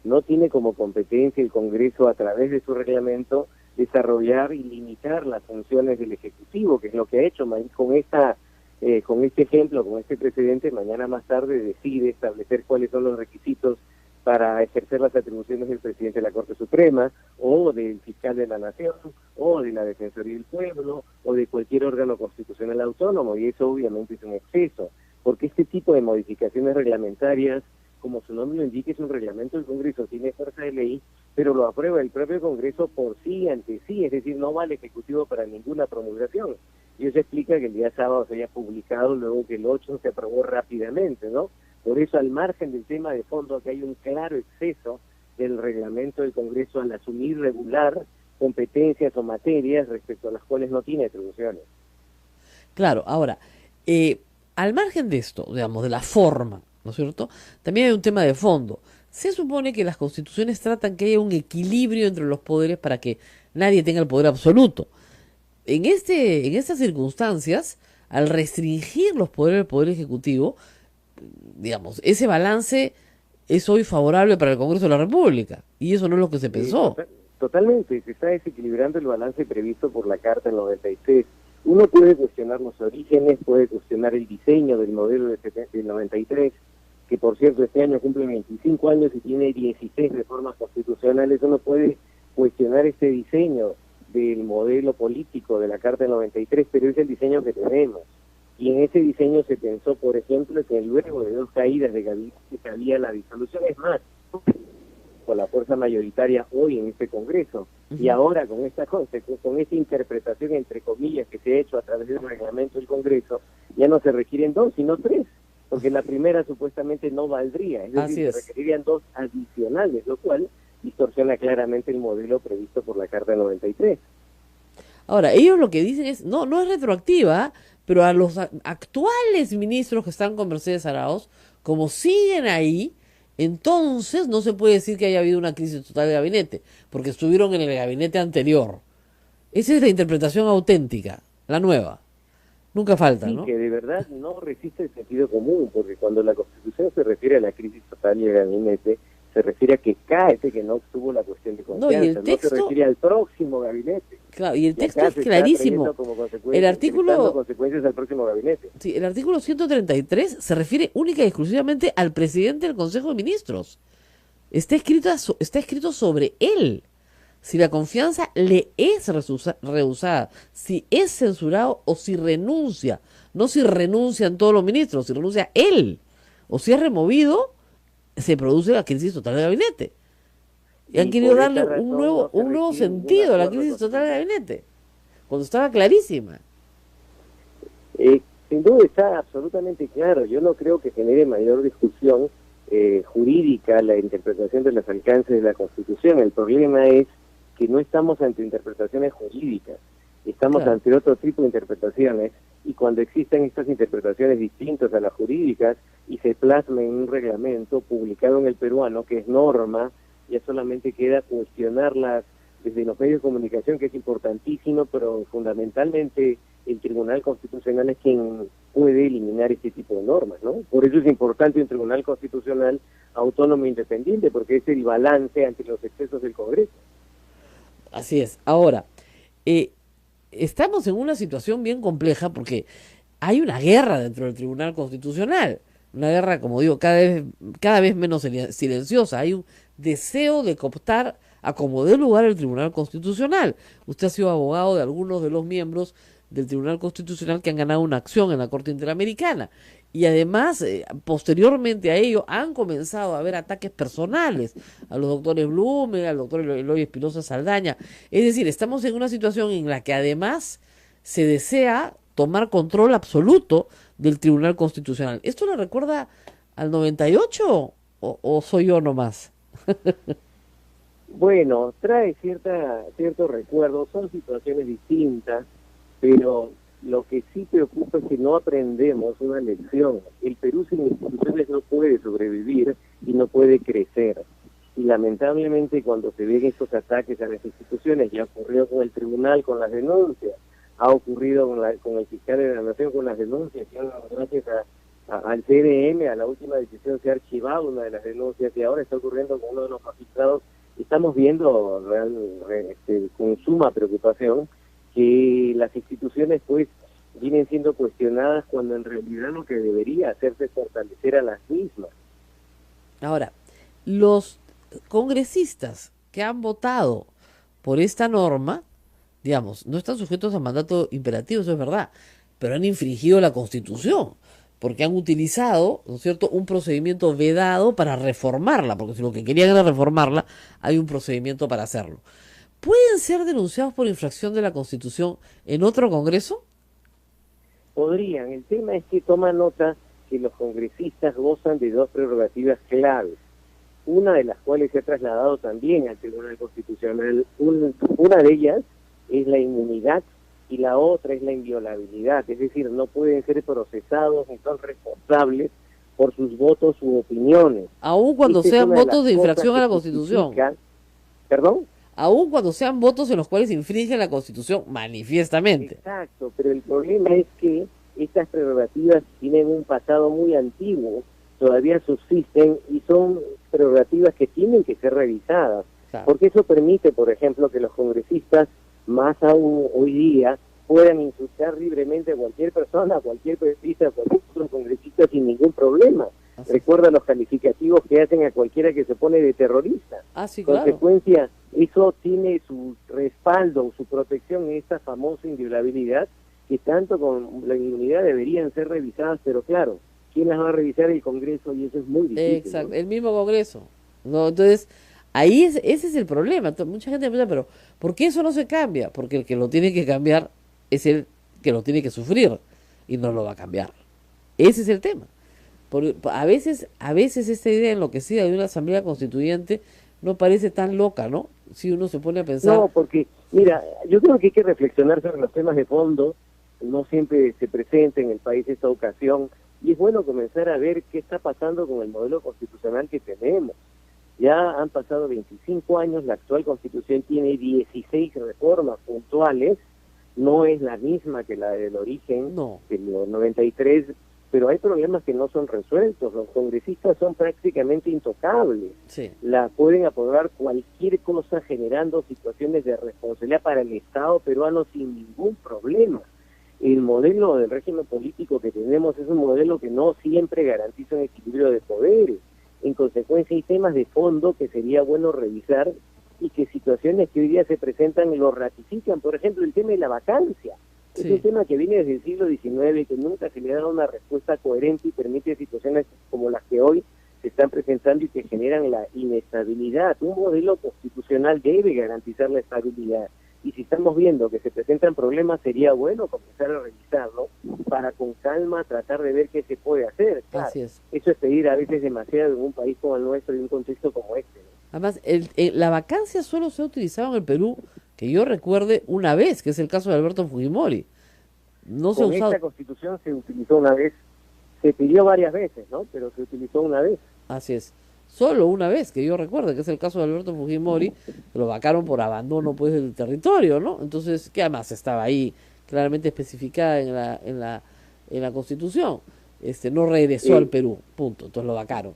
No tiene como competencia el Congreso, a través de su reglamento, desarrollar y limitar las funciones del Ejecutivo, que es lo que ha hecho con este ejemplo, con este precedente. Mañana más tarde decide establecer cuáles son los requisitos para ejercer las atribuciones del presidente de la Corte Suprema, o del fiscal de la Nación, o de la Defensoría del Pueblo, o de cualquier órgano constitucional autónomo, y eso obviamente es un exceso, porque este tipo de modificaciones reglamentarias, como su nombre lo indica, es un reglamento del Congreso, tiene fuerza de ley, pero lo aprueba el propio Congreso por sí, ante sí, es decir, no va al Ejecutivo para ninguna promulgación. y eso explica que el día sábado se haya publicado, luego que el 8 se aprobó rápidamente, ¿no? Por eso, al margen del tema de fondo, que hay un claro exceso del reglamento del Congreso al asumir regular competencias o materias respecto a las cuales no tiene atribuciones. Claro, ahora, al margen de esto, digamos, de la forma, ¿no es cierto? También hay un tema de fondo. Se supone que las constituciones tratan que haya un equilibrio entre los poderes para que nadie tenga el poder absoluto. En estas circunstancias, al restringir los poderes del Poder Ejecutivo, digamos, ese balance es hoy favorable para el Congreso de la República, y eso no es lo que se pensó. Totalmente, se está desequilibrando el balance previsto por la Carta del 93. Uno puede cuestionar los orígenes, puede cuestionar el diseño del modelo del 93, que por cierto este año cumple 25 años y tiene 16 reformas constitucionales. Uno puede cuestionar este diseño del modelo político de la Carta del 93, pero es el diseño que tenemos. Y en ese diseño se pensó, por ejemplo, que luego de 2 caídas de gabinete había la disolución. Es más, con la fuerza mayoritaria hoy en este Congreso. Y ahora con esta interpretación, entre comillas, que se ha hecho a través del reglamento del Congreso, ya no se requieren 2, sino 3, porque la primera supuestamente no valdría. Es decir, se requerirían 2 adicionales, lo cual distorsiona claramente el modelo previsto por la Carta del 93. Ahora, ellos lo que dicen es, no es retroactiva, pero a los actuales ministros que están con Mercedes Arauz, como siguen ahí, entonces no se puede decir que haya habido una crisis total de gabinete, porque estuvieron en el gabinete anterior. Esa es la interpretación auténtica, la nueva. Nunca falta, sí, ¿no? Que de verdad no resiste el sentido común, porque cuando la Constitución se refiere a la crisis total y el gabinete, se refiere a que cae, que no obtuvo la cuestión de confianza, y el texto, no se refiere al próximo gabinete. Claro, y el texto es clarísimo. El artículo, consecuencias al próximo gabinete. Sí, el artículo 133 se refiere única y exclusivamente al presidente del Consejo de Ministros. Está escrito sobre él. Si la confianza le es rehusada, si es censurado o si renuncia, no si renuncian todos los ministros, si renuncia él, o si es removido, se produce la crisis total de gabinete. Y han querido darle un nuevo sentido a la crisis total de gabinete, cuando estaba clarísima. Sin duda está absolutamente claro. Yo no creo que genere mayor discusión jurídica la interpretación de los alcances de la Constitución. El problema es que no estamos ante interpretaciones jurídicas, estamos ante otro tipo de interpretaciones, y cuando existen estas interpretaciones distintas a las jurídicas y se plasma en un reglamento publicado en el peruano, que es norma, ya solamente queda cuestionarlas desde los medios de comunicación, que es importantísimo, pero fundamentalmente el Tribunal Constitucional es quien puede eliminar este tipo de normas, ¿no? Por eso es importante un Tribunal Constitucional autónomo e independiente, porque es el balance ante los excesos del Congreso. Así es. Ahora, estamos en una situación bien compleja porque hay una guerra dentro del Tribunal Constitucional. Una guerra, como digo, cada vez menos silenciosa. Hay un deseo de cooptar a como dé lugar el Tribunal Constitucional. Usted ha sido abogado de algunos de los miembros del Tribunal Constitucional que han ganado una acción en la Corte Interamericana. Y además, posteriormente a ello, han comenzado a haber ataques personales a los doctores Blume, al doctor Eloy Espinosa Saldaña. Es decir, estamos en una situación en la que además se desea tomar control absoluto del Tribunal Constitucional. ¿Esto le recuerda al 98 o soy yo nomás? Bueno, trae cierto recuerdo, son situaciones distintas, pero lo que sí preocupa es que no aprendemos una lección. El Perú sin instituciones no puede sobrevivir y no puede crecer. Y lamentablemente cuando se ven estos ataques a las instituciones, ya ocurrió con el tribunal con las denuncias, ha ocurrido con el fiscal de la Nación con las denuncias, y gracias al CNM, a la última decisión se ha archivado una de las denuncias, y ahora está ocurriendo con uno de los magistrados. Estamos viendo con suma preocupación que las instituciones pues vienen siendo cuestionadas cuando en realidad lo que debería hacerse es fortalecer a las mismas. Ahora, los congresistas que han votado por esta norma, digamos, no están sujetos a mandato imperativo, eso es verdad, pero han infringido la Constitución, porque han utilizado, ¿no es cierto?, un procedimiento vedado para reformarla, porque si lo que querían era reformarla, hay un procedimiento para hacerlo. ¿Pueden ser denunciados por infracción de la Constitución en otro Congreso? Podrían. El tema es que toma nota que los congresistas gozan de dos prerrogativas claves, una de las cuales se ha trasladado también al Tribunal Constitucional. Una de ellas es la inmunidad y la otra es la inviolabilidad, es decir, no pueden ser procesados ni son responsables por sus votos u opiniones. Aun cuando Esta es sean una de votos las de infracción a la cosas que Constitución. justifican- ¿Perdón? Aun cuando sean votos en los cuales infringen la Constitución manifiestamente. Exacto, pero el problema es que estas prerrogativas tienen un pasado muy antiguo, todavía subsisten y son prerrogativas que tienen que ser revisadas, Claro. porque eso permite, por ejemplo, que los congresistas, más aún hoy día, puedan insultar libremente a cualquier persona, a cualquier periodista, a cualquier otro congresista sin ningún problema. Así. Recuerda los calificativos que hacen a cualquiera que se pone de terrorista. Ah, sí, claro. Consecuencia, eso tiene su respaldo, su protección en esta famosa inviolabilidad, que tanto con la inmunidad deberían ser revisadas, pero claro, ¿quién las va a revisar? El Congreso, y eso es muy difícil. Exacto, ¿no? el mismo Congreso. No, entonces, ahí ese es el problema. Mucha gente me pregunta, pero ¿por qué eso no se cambia? Porque el que lo tiene que cambiar es el que lo tiene que sufrir y no lo va a cambiar. Ese es el tema. A veces esta idea enloquecida de una asamblea constituyente no parece tan loca, ¿no? Si uno se pone a pensar. No, porque, mira, yo creo que hay que reflexionar sobre los temas de fondo, no siempre se presenta en el país esta ocasión, y es bueno comenzar a ver qué está pasando con el modelo constitucional que tenemos. Ya han pasado 25 años, la actual Constitución tiene 16 reformas puntuales, no es la misma que la del origen, No. de los 93, pero hay problemas que no son resueltos. Los congresistas son prácticamente intocables. Sí. La pueden aprobar cualquier cosa generando situaciones de responsabilidad para el Estado peruano sin ningún problema. El modelo del régimen político que tenemos es un modelo que no siempre garantiza un equilibrio de poderes. En consecuencia, hay temas de fondo que sería bueno revisar y que situaciones que hoy día se presentan lo ratifican. Por ejemplo, el tema de la vacancia. Sí. Es un tema que viene desde el siglo XIX, que nunca se le ha dado una respuesta coherente y permite situaciones como las que hoy se están presentando y que generan la inestabilidad. Un modelo constitucional debe garantizar la estabilidad. Y si estamos viendo que se presentan problemas, sería bueno comenzar a revisarlo para con calma tratar de ver qué se puede hacer. Claro, Así es. eso es pedir a veces demasiado en un país como el nuestro y un contexto como este, ¿no? Además, la vacancia solo se ha utilizado en el Perú, que yo recuerde, una vez, que es el caso de Alberto Fujimori. No se ha Con usado. esta Constitución se utilizó una vez, se pidió varias veces, ¿no? Pero se utilizó una vez. Así es. Solo una vez, que yo recuerde, que es el caso de Alberto Fujimori, que lo vacaron por abandono pues del territorio, ¿no? Entonces, que además estaba ahí claramente especificada en la Constitución. No regresó Sí. al Perú, punto. Entonces lo vacaron.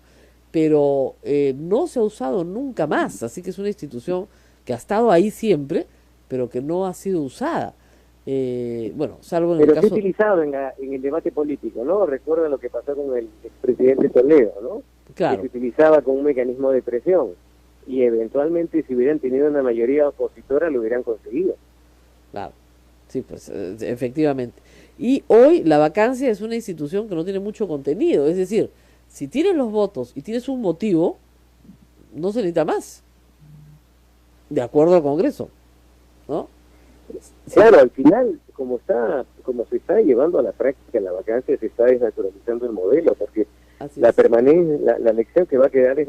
Pero no se ha usado nunca más, así que es una institución que ha estado ahí siempre, pero que no ha sido usada. Bueno, salvo en Pero el se ha caso... utilizado en el debate político, ¿no? Recuerda lo que pasó con el expresidente Toledo, ¿no? Claro. Que se utilizaba como un mecanismo de presión. Y eventualmente, si hubieran tenido una mayoría opositora, lo hubieran conseguido. Claro, sí, pues efectivamente. Y hoy la vacancia es una institución que no tiene mucho contenido, es decir, si tienes los votos y tienes un motivo, no se necesita más, de acuerdo al Congreso, ¿no? Claro, al final, como se está llevando a la práctica la vacancia, se está desnaturalizando el modelo, porque Así la es. permanencia, la lección que va a quedar es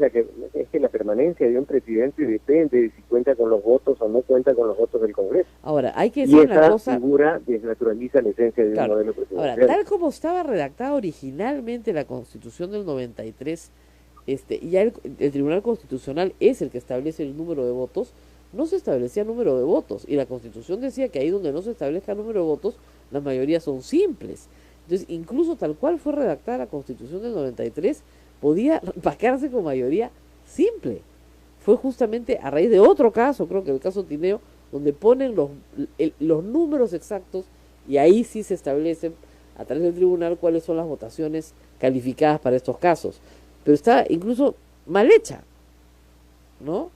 que la permanencia de un presidente depende de si cuenta con los votos o no cuenta con los votos del Congreso. Ahora, hay que Y decir una esa cosa, figura desnaturaliza la esencia de claro. un modelo Ahora, presidencial. tal como estaba redactada originalmente la Constitución del 93, ya el Tribunal Constitucional es el que establece el número de votos, no se establecía número de votos, y la Constitución decía que ahí donde no se establezca número de votos, las mayorías son simples. Entonces, incluso tal cual fue redactada la Constitución del 93, podía vacarse con mayoría simple. Fue justamente a raíz de otro caso, creo que el caso Tineo, donde ponen los números exactos y ahí sí se establecen a través del tribunal cuáles son las votaciones calificadas para estos casos. Pero está incluso mal hecha, ¿no?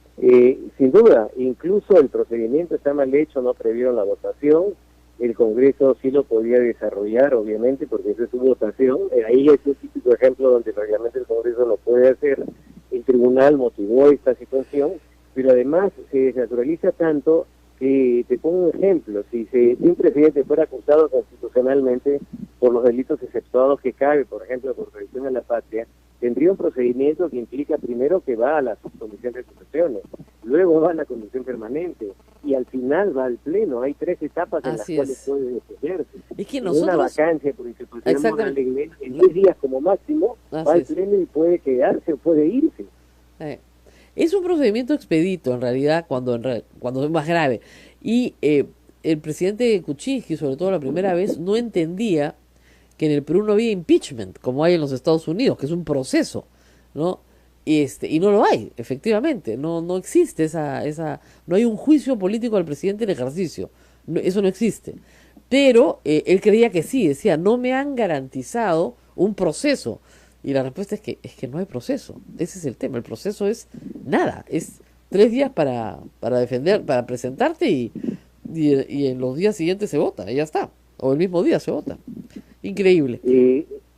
Sin duda, incluso el procedimiento está mal hecho, no previeron la votación. El Congreso sí lo podía desarrollar, obviamente, porque esa es su votación. Ahí es un típico ejemplo donde realmente el Congreso lo puede hacer. El tribunal motivó esta situación, pero además se desnaturaliza tanto que, te pongo un ejemplo, si un presidente fuera acusado constitucionalmente, por los delitos exceptuados que cabe, por ejemplo, por traición a la patria, tendría un procedimiento que implica primero que va a la subcomisión de acusaciones, luego va a la comisión permanente y al final va al pleno. Hay 3 etapas en las cuales puede defenderse. Es que una vacancia por incapacidad moral de ley, en 10 días como máximo, va al pleno y puede quedarse o puede irse. Es un procedimiento expedito en realidad cuando es más grave. Y el presidente Kuczynski, sobre todo la primera vez, no entendía que en el Perú no había impeachment como hay en los Estados Unidos, que es un proceso, ¿no? Y no lo hay, efectivamente, no existe no hay un juicio político al presidente en ejercicio, eso no existe. Pero él creía que sí, decía, no me han garantizado un proceso. Y la respuesta es que no hay proceso, ese es el tema, el proceso es nada, es 3 días para defender, para presentarte y en los días siguientes se vota, y ya está, o el mismo día se vota. Increíble.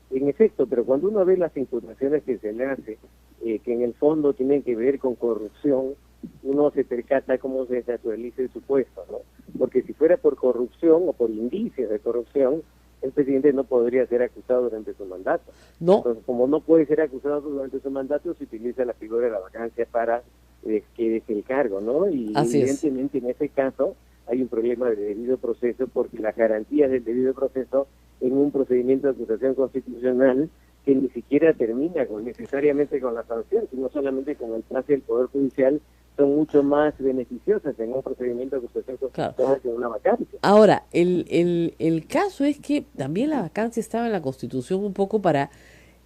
En efecto, pero cuando uno ve las imputaciones que se le hace, que en el fondo tienen que ver con corrupción, uno se percata cómo se desnaturaliza el supuesto, ¿no? Porque si fuera por corrupción o por indicios de corrupción, el presidente no podría ser acusado durante su mandato. No. Entonces, como no puede ser acusado durante su mandato, se utiliza la figura de la vacancia para que deje el cargo, ¿no? Y así evidentemente en ese caso hay un problema de debido proceso, porque las garantías del debido proceso en un procedimiento de acusación constitucional que ni siquiera termina necesariamente con la sanción, sino solamente con el pase del Poder Judicial, son mucho más beneficiosas en un procedimiento de acusación constitucional que en una vacancia. Ahora, el caso es que también la vacancia estaba en la Constitución un poco para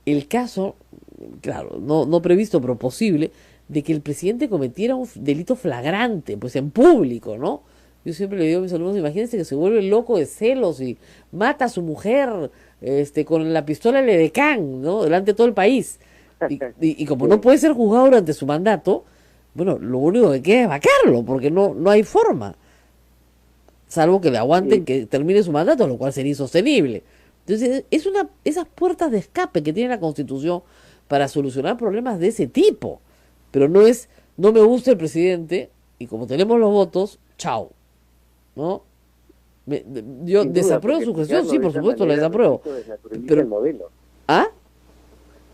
el caso, claro, no previsto, pero posible, de que el presidente cometiera un delito flagrante, pues en público, ¿no? Yo siempre le digo a mis alumnos, imagínense que se vuelve loco de celos y mata a su mujer con la pistola del edecán, ¿no? Delante de todo el país. Y como no puede ser juzgado durante su mandato, bueno, lo único que queda es vacarlo, porque no hay forma. Salvo que le aguanten que termine su mandato, lo cual sería insostenible. Entonces, esas puertas de escape que tiene la Constitución para solucionar problemas de ese tipo. Pero no me gusta el presidente, y como tenemos los votos, chao. ¿No? Yo desapruebo su gestión, sí, por supuesto, la desapruebo. Pero el modelo. ¿Ah?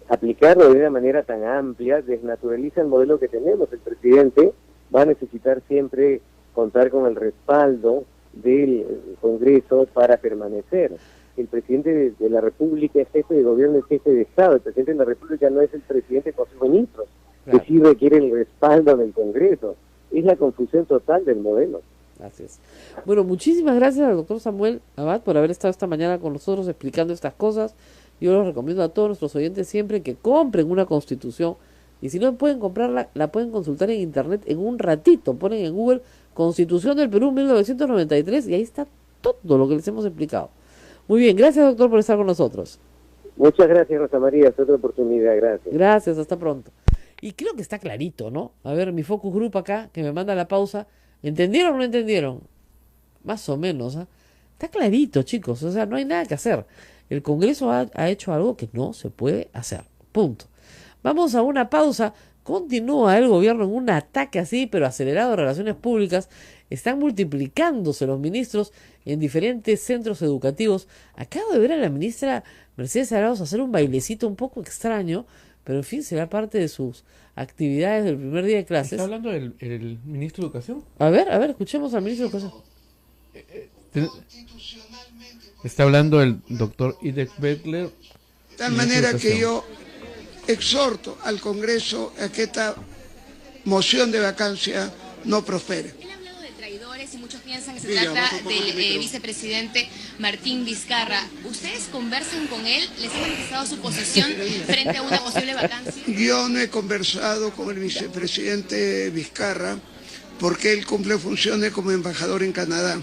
Aplicarlo de una manera tan amplia desnaturaliza el modelo que tenemos. El presidente va a necesitar siempre contar con el respaldo del Congreso para permanecer. El presidente de la República es jefe de gobierno, es jefe de Estado. El presidente de la República no es el presidente con sus ministros, que sí requiere el respaldo del Congreso. Es la confusión total del modelo. Gracias. Bueno, muchísimas gracias al doctor Samuel Abad por haber estado esta mañana con nosotros explicando estas cosas. Yo les recomiendo a todos nuestros oyentes siempre que compren una Constitución, y si no pueden comprarla, la pueden consultar en internet en un ratito. Ponen en Google Constitución del Perú 1993 y ahí está todo lo que les hemos explicado. Muy bien, gracias doctor por estar con nosotros. Muchas gracias, Rosa María, es otra oportunidad, gracias. Gracias, hasta pronto. Y creo que está clarito, ¿no? A ver, mi focus group acá, que me manda la pausa. ¿Entendieron o no entendieron? Más o menos, ¿eh? Está clarito, chicos, o sea, no hay nada que hacer. El Congreso ha hecho algo que no se puede hacer, punto. Vamos a una pausa. Continúa el gobierno en un ataque así, pero acelerado de relaciones públicas. Están multiplicándose los ministros en diferentes centros educativos. Acabo de ver a la ministra Mercedes Arauz hacer un bailecito un poco extraño, pero en fin, será parte de sus actividades del primer día de clases. ¿Está hablando el ministro de Educación? A ver, escuchemos al ministro de Educación. Está hablando el doctor Idek Beckler. De tal manera que yo exhorto al Congreso a que esta moción de vacancia no prospere. Él ha hablado de traidores y muchos piensan que se trata del vicepresidente Martín Vizcarra. ¿Ustedes conversan con él? ¿Les ha manifestado su posición frente a una posible vacancia? Yo no he conversado con el vicepresidente Vizcarra porque él cumple funciones como embajador en Canadá.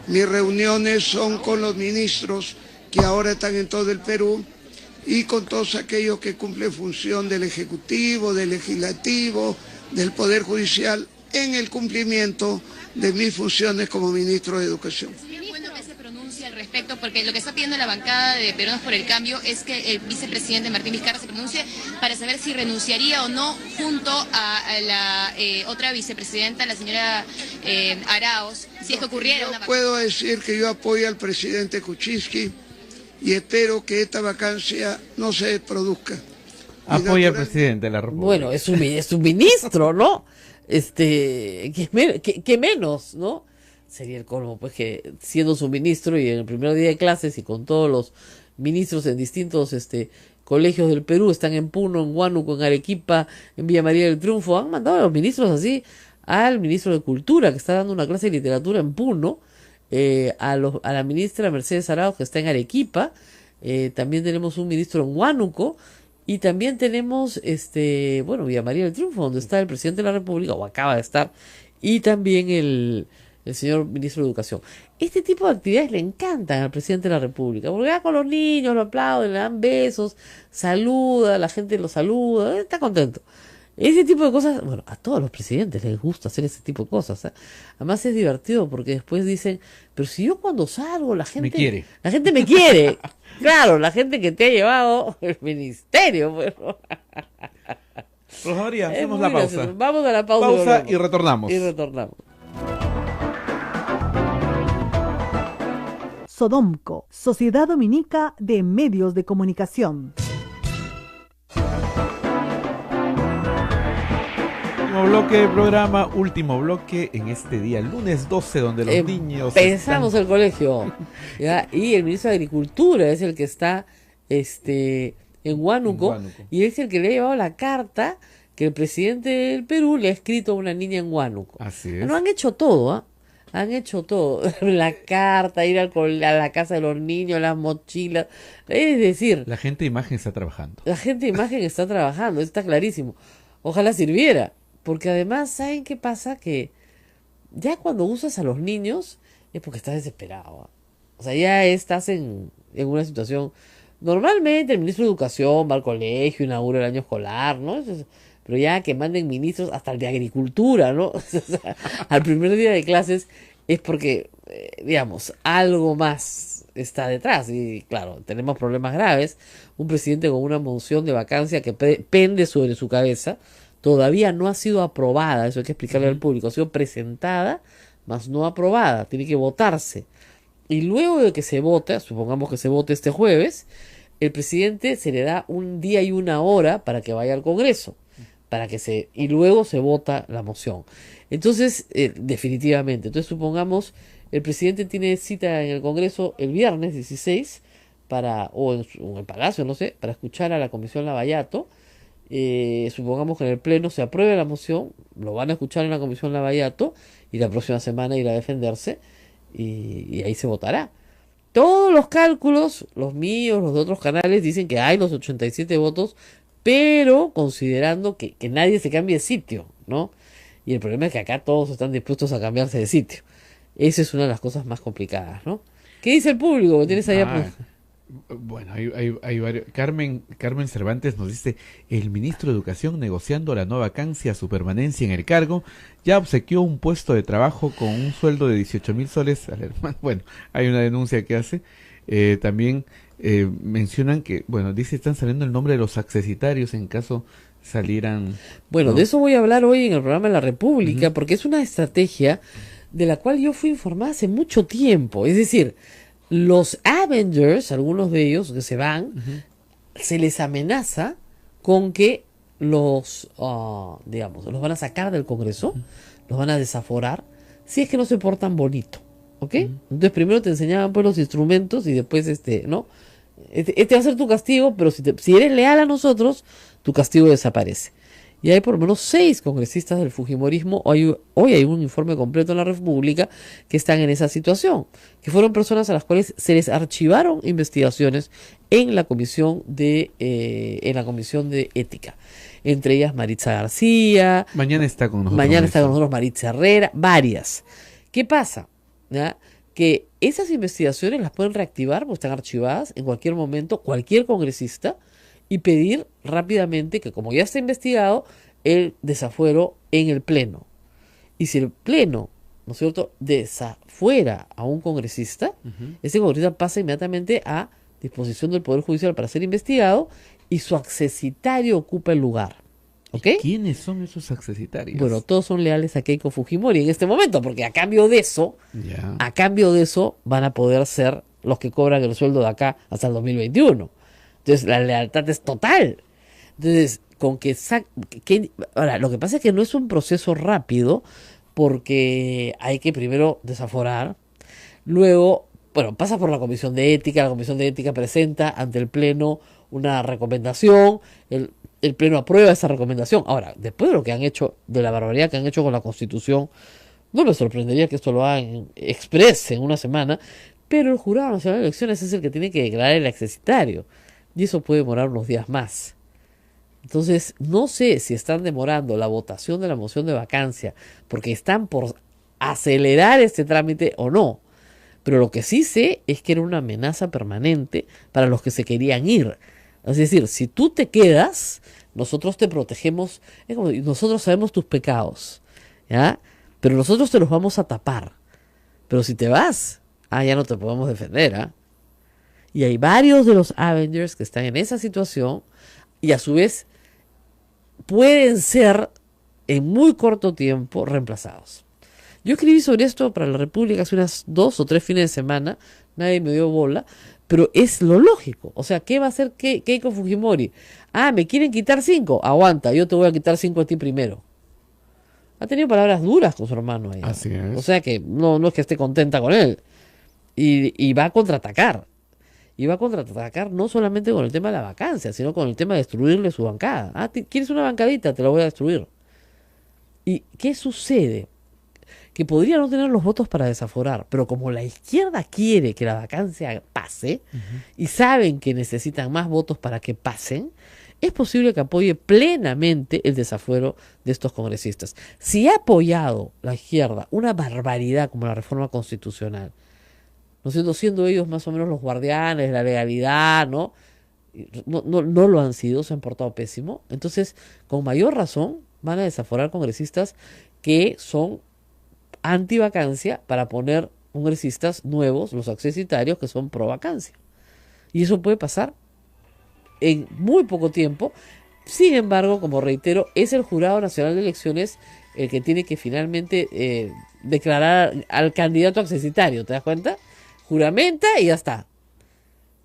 Mis reuniones son con los ministros que ahora están en todo el Perú y con todos aquellos que cumplen función del Ejecutivo, del Legislativo, del Poder Judicial, en el cumplimiento de mis funciones como ministro de Educación. Es bueno que se pronuncie al respecto, porque lo que está pidiendo la bancada de Peruanos por el Cambio es que el vicepresidente Martín Vizcarra se pronuncie para saber si renunciaría o no junto a la otra vicepresidenta, la señora Arauz, si es que ocurriera una vacancia. Puedo decir que yo apoyo al presidente Kuczynski y espero que esta vacancia no se produzca. Apoya al presidente de la República. Bueno, es un ministro, ¿no? ¿Qué menos, no? Sería el colmo, pues, que siendo su ministro y en el primer día de clases y con todos los ministros en distintos colegios del Perú, están en Puno, en Huánuco, en Arequipa, en Villa María del Triunfo, han mandado a los ministros así al ministro de Cultura, que está dando una clase de literatura en Puno, a la ministra Mercedes Arauz, que está en Arequipa, también tenemos un ministro en Huánuco, y también tenemos, Villa María del Triunfo, donde está el presidente de la República, o acaba de estar, y también el señor ministro de Educación. Este tipo de actividades le encantan al presidente de la República, porque va con los niños, lo aplauden, le dan besos, saluda, la gente lo saluda, está contento. Ese tipo de cosas, bueno, a todos los presidentes les gusta hacer ese tipo de cosas, ¿eh? Además es divertido porque después dicen, pero si yo cuando salgo la gente me quiere. Claro, la gente que te ha llevado el ministerio, bueno. Rosa María, hacemos la pausa. Gracioso. Vamos a la pausa. Pausa y retornamos. Sodomco, Sociedad Dominica de Medios de Comunicación. Último bloque del programa, último bloque en este día, lunes 12, donde los niños empezamos el colegio, ¿ya? Y el ministro de Agricultura es el que está en Huánuco, y es el que le ha llevado la carta que el presidente del Perú le ha escrito a una niña en Huánuco. Así es. No, han hecho todo, ¿ah? Han hecho todo. La carta, ir a la casa de los niños, las mochilas. Es decir, la gente de imagen está trabajando. La gente de imagen está trabajando, está clarísimo. Ojalá sirviera. Porque además, ¿saben qué pasa? Que ya cuando usas a los niños es porque estás desesperado, ¿eh? O sea, ya estás en una situación... Normalmente el ministro de Educación va al colegio, inaugura el año escolar, ¿no? Pero ya que manden ministros hasta el de Agricultura, ¿no? O sea, al primer día de clases es porque, digamos, algo más está detrás. Y claro, tenemos problemas graves. Un presidente con una moción de vacancia que pende sobre su cabeza todavía no ha sido aprobada, eso hay que explicarle al público, ha sido presentada, mas no aprobada, tiene que votarse. Y luego de que se vote, supongamos que se vote este jueves, el presidente se le da un día y una hora para que vaya al Congreso, y luego se vota la moción. Entonces, definitivamente, supongamos, el presidente tiene cita en el Congreso el viernes 16, o en el Palacio, no sé, para escuchar a la Comisión Lavallato. Supongamos que en el Pleno se apruebe la moción, lo van a escuchar en la Comisión Lavallato y la próxima semana irá a defenderse y ahí se votará. Todos los cálculos, los míos, los de otros canales, dicen que hay los 87 votos, pero considerando que nadie se cambie de sitio, ¿no? Y el problema es que acá todos están dispuestos a cambiarse de sitio. Esa es una de las cosas más complicadas, ¿no? ¿Qué dice el público que tienes allá? Bueno, hay varios. Carmen Cervantes nos dice: el ministro de Educación, negociando la no vacancia a su permanencia en el cargo, ya obsequió un puesto de trabajo con un sueldo de 18,000 soles al hermano. Bueno, hay una denuncia que hace. También mencionan que, bueno, dice, están saliendo el nombre de los accesitarios en caso salieran. Bueno, ¿no? De eso voy a hablar hoy en el programa de la República, porque es una estrategia de la cual yo fui informada hace mucho tiempo. Es decir, los Avengers, algunos de ellos que se van, se les amenaza con que los van a sacar del Congreso, los van a desaforar, si es que no se portan bonito, ¿ok? Entonces primero te enseñaban pues los instrumentos y después ¿no? Este va a ser tu castigo, pero si eres leal a nosotros, tu castigo desaparece. Y hay por lo menos 6 congresistas del fujimorismo, hoy hay un informe completo en la República, que están en esa situación, que fueron personas a las cuales se les archivaron investigaciones en la comisión de ética, entre ellas Maritza García. Mañana está con nosotros Maritza Herrera, varias. ¿Qué pasa? ¿Ya? Que esas investigaciones las pueden reactivar, porque están archivadas en cualquier momento, cualquier congresista, y pedir rápidamente que, como ya está investigado, el desafuero en el Pleno. Y si el Pleno, ¿no es cierto?, desafuera a un congresista, ese congresista pasa inmediatamente a disposición del Poder Judicial para ser investigado y su accesitario ocupa el lugar. ¿Ok? ¿Quiénes son esos accesitarios? Bueno, todos son leales a Keiko Fujimori en este momento, porque a cambio de eso van a poder ser los que cobran el sueldo de acá hasta el 2021. Entonces la lealtad es total. Entonces, con ahora, lo que pasa es que no es un proceso rápido porque hay que primero desaforar, luego, bueno, pasa por la Comisión de Ética, la Comisión de Ética presenta ante el Pleno una recomendación, el Pleno aprueba esa recomendación. Ahora, después de lo que han hecho, de la barbaridad que han hecho con la Constitución, no me sorprendería que esto lo hagan express en una semana, pero el Jurado Nacional de Elecciones es el que tiene que declarar el accesitario, y eso puede demorar unos días más. Entonces, no sé si están demorando la votación de la moción de vacancia porque están por acelerar este trámite o no. Pero lo que sí sé es que era una amenaza permanente para los que se querían ir. Es decir, si tú te quedas, nosotros te protegemos, es como, nosotros sabemos tus pecados, ¿ya? Pero nosotros te los vamos a tapar. Pero si te vas, ya no te podemos defender, ¿ah? Y hay varios de los Avengers que están en esa situación y a su vez pueden ser en muy corto tiempo reemplazados. Yo escribí sobre esto para la República hace unas 2 o 3 fines de semana, nadie me dio bola, pero es lo lógico. O sea, ¿qué va a hacer Keiko Fujimori? Me quieren quitar 5, aguanta, yo te voy a quitar 5 a ti primero. Ha tenido palabras duras con su hermano ahí. Así es. O sea que no es que esté contenta con él. Y va a contraatacar. Y va a contraatacar no solamente con el tema de la vacancia, sino con el tema de destruirle su bancada. ¿Quieres una bancadita? Te la voy a destruir. ¿Y qué sucede? Que podría no tener los votos para desaforar, pero como la izquierda quiere que la vacancia pase, y saben que necesitan más votos para que pasen, es posible que apoye plenamente el desafuero de estos congresistas. Si ha apoyado la izquierda una barbaridad como la reforma constitucional, ¿no? Siendo ellos más o menos los guardianes de la legalidad, ¿no? No lo han sido, se han portado pésimo. Entonces, con mayor razón, van a desaforar congresistas que son anti-vacancia para poner congresistas nuevos, los accesitarios, que son pro-vacancia. Y eso puede pasar en muy poco tiempo. Sin embargo, como reitero, es el Jurado Nacional de Elecciones el que tiene que finalmente declarar al candidato accesitario, ¿te das cuenta? Juramenta y ya está.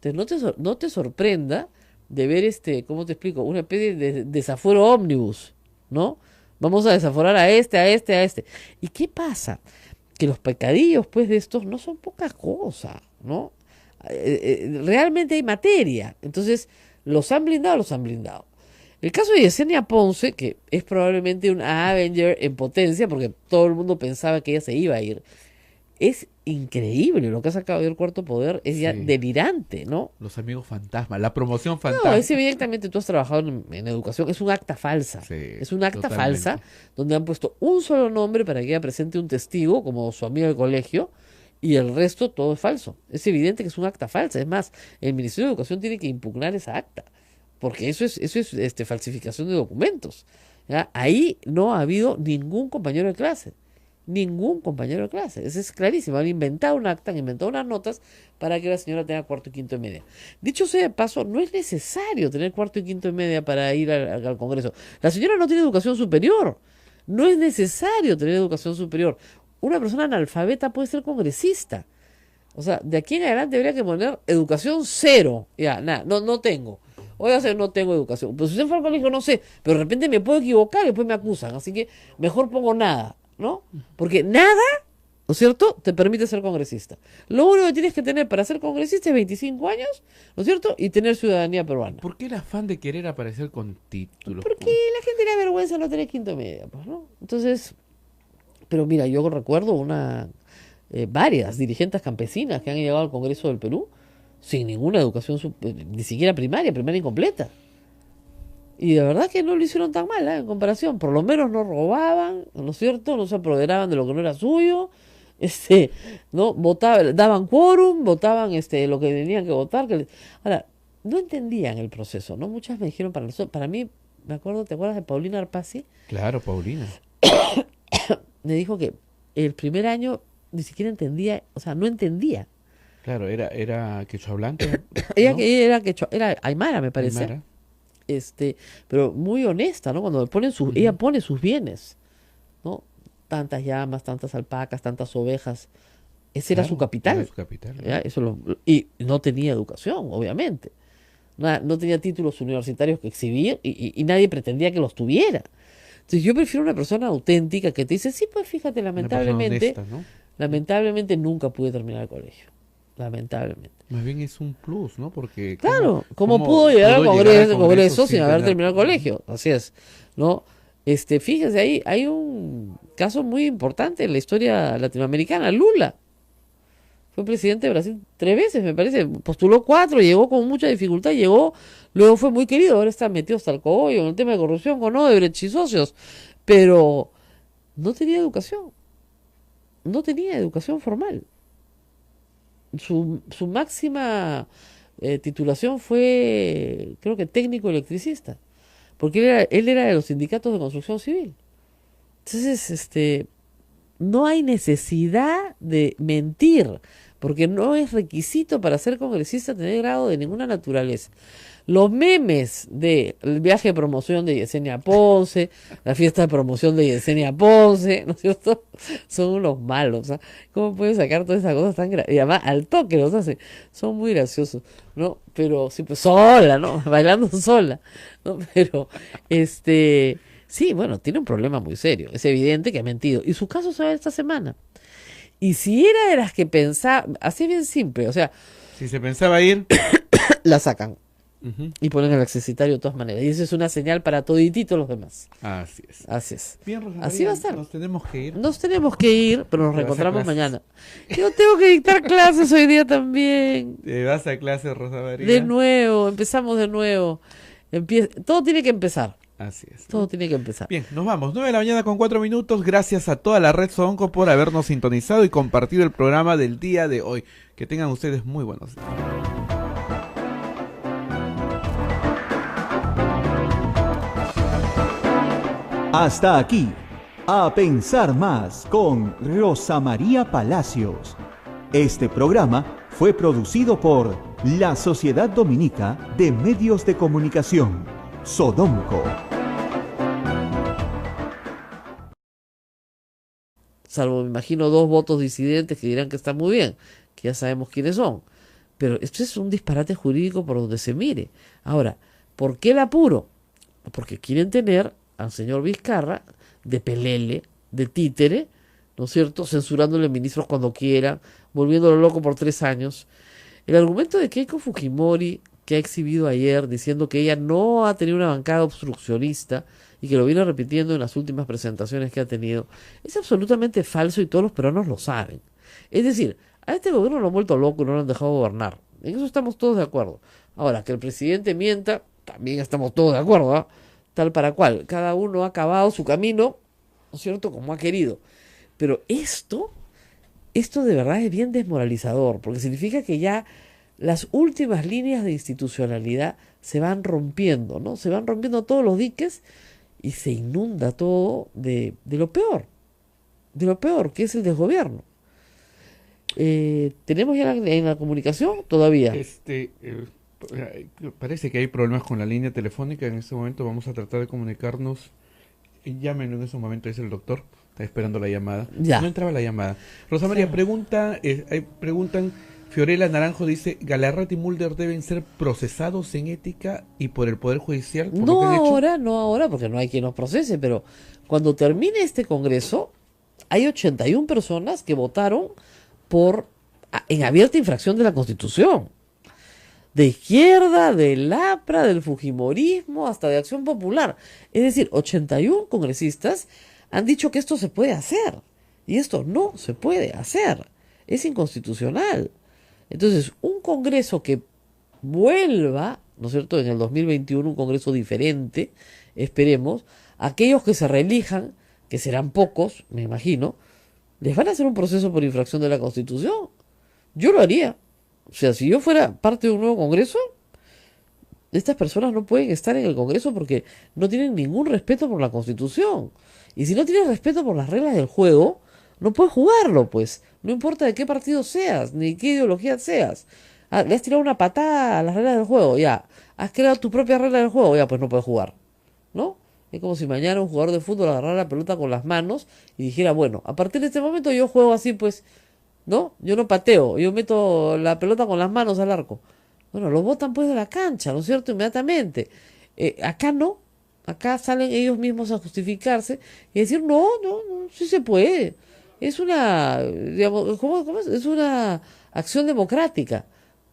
Entonces no te sorprenda de ver ¿cómo te explico? Una especie de desafuero ómnibus, ¿no? Vamos a desaforar a este. ¿Y qué pasa? Que los pecadillos, pues, de estos no son poca cosa, ¿no? Realmente hay materia. Entonces, los han blindado. El caso de Yesenia Ponce, que es probablemente una Avenger en potencia, porque todo el mundo pensaba que ella se iba a ir, es increíble lo que ha sacado del Cuarto Poder, es ya delirante, ¿no? Los amigos fantasma, la promoción fantasma. No, es evidentemente, tú has trabajado en educación, es un acta falsa. Sí, es un acta totalmente. falsa donde han puesto un solo nombre para que ella presente un testigo, como su amigo del colegio, y el resto todo es falso. Es evidente que es un acta falsa. Es más, el Ministerio de Educación tiene que impugnar esa acta, porque eso es falsificación de documentos, ¿ya? Ahí no ha habido ningún compañero de clase. Eso es clarísimo. Han inventado un acta, han inventado unas notas para que la señora tenga cuarto y quinto y media. Dicho sea de paso, no es necesario tener cuarto y quinto y media para ir al Congreso. La señora no tiene educación superior. No es necesario tener educación superior. Una persona analfabeta puede ser congresista. O sea, de aquí en adelante habría que poner educación 0. Ya, nada, no tengo. Oiga, no tengo educación. Pues si usted fue al colegio, no sé. Pero de repente me puedo equivocar y después me acusan. Así que mejor pongo nada, ¿no? Porque nada, ¿no es cierto?, te permite ser congresista. Lo único que tienes que tener para ser congresista es 25 años, ¿no es cierto?, y tener ciudadanía peruana. ¿Por qué el afán de querer aparecer con títulos? Porque la gente le da vergüenza no tener quinto media, pues, ¿no? Entonces, pero mira, yo recuerdo varias dirigentes campesinas que han llegado al Congreso del Perú sin ninguna educación, ni siquiera primaria incompleta. Y de verdad que no lo hicieron tan mal, en comparación. Por lo menos no robaban, ¿no es cierto? No se apoderaban de lo que no era suyo. ¿No? Daban quórum, votaban lo que tenían que votar. Ahora, no entendían el proceso, ¿no? Muchas me dijeron, para mí, me acuerdo, ¿te acuerdas de Paulina Arpasi? Claro, Paulina. Me dijo que el primer año ni siquiera entendía, o sea, no entendía. Claro, era quechua blanca, ¿no? Era aymara, me parece. Aymara. Pero muy honesta, ¿no? Cuando ella pone sus bienes, ¿no? Tantas llamas, tantas alpacas, tantas ovejas. Ese era su capital. Era su capital. ¿Ya? Y no tenía educación, obviamente. No tenía títulos universitarios que exhibir y nadie pretendía que los tuviera. Entonces yo prefiero una persona auténtica que te dice, sí, pues fíjate, Una persona lamentablemente, honesta, ¿no? lamentablemente nunca pude terminar el colegio. Lamentablemente. Más bien es un plus, ¿no? Porque Claro, ¿cómo pudo llegar al Congreso sin haber terminado el tener- colegio? Así es, ¿no? Fíjese, hay un caso muy importante en la historia latinoamericana. Lula fue presidente de Brasil 3 veces, me parece. Postuló 4, llegó con mucha dificultad, llegó, luego fue muy querido, ahora está metido hasta el cogollo en el tema de corrupción con Odebrecht y socios. Pero no tenía educación, no tenía educación formal. Su máxima titulación fue, creo que técnico electricista, porque él era de los sindicatos de construcción civil. Entonces, no hay necesidad de mentir, porque no es requisito para ser congresista tener grado de ninguna naturaleza. Los memes del viaje de promoción de Yesenia Ponce, la fiesta de promoción de Yesenia Ponce, ¿no es cierto? Son unos malos, ¿ah? ¿Cómo pueden sacar todas esas cosas tan graciosas? Y además al toque los hacen, son muy graciosos, ¿no? Pero sí, pues sola, ¿no? Bailando sola, ¿no? Pero, sí, bueno, tiene un problema muy serio, es evidente que ha mentido. Y su caso se va esta semana. Y si era de las que pensaba, así bien simple, o sea, Si se pensaba ir, la sacan ujú, y ponen el accesitario de todas maneras. Y eso es una señal para toditito los demás. así es. Así es. Bien, Rosa Así María, va a ser. nos tenemos que ir. Nos tenemos que ir, pero nos Te vas a reencontramos clases. mañana. Yo tengo que dictar clases hoy día también. Te vas a clase, Rosa María. De nuevo, empezamos de nuevo. Todo tiene que empezar. Así es. Todo tiene que empezar. Bien, nos vamos. 9 de la mañana con 4 minutos. Gracias a toda la red Sodonco por habernos sintonizado y compartido el programa del día de hoy. Que tengan ustedes muy buenos días. Hasta aquí, A Pensar Más con Rosa María Palacios. Este programa fue producido por la Sociedad Dominica de Medios de Comunicación, Sodomco. Salvo, me imagino, 2 votos disidentes que dirán que está muy bien, que ya sabemos quiénes son. Pero esto es un disparate jurídico por donde se mire. Ahora, ¿por qué el apuro? Porque quieren tener al señor Vizcarra de pelele, de títere, ¿no es cierto?, censurándole ministros cuando quiera, volviéndolo loco por 3 años. El argumento de Keiko Fujimori, que ha exhibido ayer, diciendo que ella no ha tenido una bancada obstruccionista y que lo viene repitiendo en las últimas presentaciones que ha tenido, es absolutamente falso y todos los peruanos lo saben. Es decir, a este gobierno lo han vuelto loco y no lo han dejado gobernar. En eso estamos todos de acuerdo. Ahora, que el presidente mienta, también estamos todos de acuerdo, ¿ah? Tal para cual. Cada uno ha acabado su camino, ¿no es cierto?, como ha querido. Pero esto de verdad es bien desmoralizador, porque significa que ya las últimas líneas de institucionalidad se van rompiendo, ¿no? Se van rompiendo todos los diques y se inunda todo de lo peor, que es el desgobierno. ¿Tenemos ya en la comunicación? Todavía. Parece que hay problemas con la línea telefónica. En este momento vamos a tratar de comunicarnos. Llámenlo en ese momento, dice el doctor. Está esperando la llamada. Ya. No entraba la llamada. Rosa María, preguntan, Fiorella Naranjo dice, Galarreta y Mulder deben ser procesados en ética y por el Poder Judicial. Por lo No que han hecho. ahora, porque no hay quien los procese, pero cuando termine este congreso, hay 81 personas que votaron en abierta infracción de la Constitución. De izquierda, del APRA, del Fujimorismo, hasta de Acción Popular. Es decir, 81 congresistas han dicho que esto se puede hacer. Y esto no se puede hacer. Es inconstitucional. Entonces, un congreso que vuelva, ¿no es cierto?, en el 2021, un congreso diferente, esperemos, aquellos que se reelijan, que serán pocos, me imagino, les van a hacer un proceso por infracción de la Constitución. Yo lo haría. O sea, si yo fuera parte de un nuevo congreso, estas personas no pueden estar en el congreso porque no tienen ningún respeto por la Constitución. Y si no tienes respeto por las reglas del juego, no puedes jugarlo, pues. No importa de qué partido seas, ni qué ideología seas. Le has tirado una patada a las reglas del juego, ya. Has creado tu propia regla del juego, ya, pues no puedes jugar. ¿No? Es como si mañana un jugador de fútbol agarrara la pelota con las manos y dijera, bueno, a partir de este momento yo juego así, pues, ¿no? Yo no pateo, yo meto la pelota con las manos al arco. Bueno, lo botan pues de la cancha, ¿no es cierto? Inmediatamente. Acá no, acá salen ellos mismos a justificarse y decir, no, sí se puede. Es una, digamos, ¿cómo es? Es una acción democrática,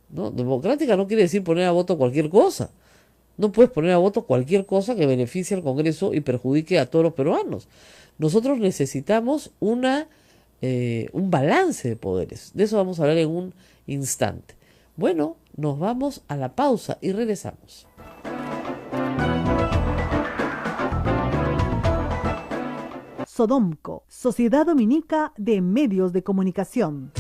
¿no? Democrática no quiere decir poner a voto cualquier cosa. No puedes poner a voto cualquier cosa que beneficie al Congreso y perjudique a todos los peruanos. Nosotros necesitamos un balance de poderes. De eso vamos a hablar en un instante. Bueno, nos vamos a la pausa y regresamos. Sodomco, Sociedad Dominica de Medios de Comunicación.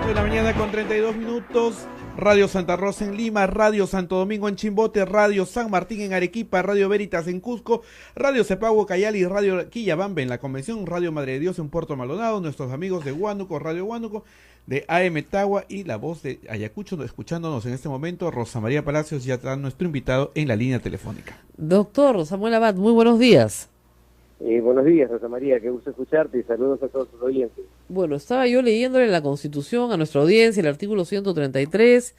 De la mañana con 32 minutos. Radio Santa Rosa en Lima, Radio Santo Domingo en Chimbote, Radio San Martín en Arequipa, Radio Veritas en Cusco, Radio Cepagua Cayali, Radio Quillabamba en la Convención, Radio Madre de Dios en Puerto Maldonado, nuestros amigos de Huánuco, Radio Huánuco, de AM Tagua y la voz de Ayacucho, escuchándonos en este momento. Rosa María Palacios ya está nuestro invitado en la línea telefónica. Doctor Samuel Abad, muy buenos días. Buenos días, Rosa María, qué gusto escucharte y saludos a todos sus oyentes. Bueno, estaba yo leyéndole la Constitución a nuestra audiencia, el artículo 133,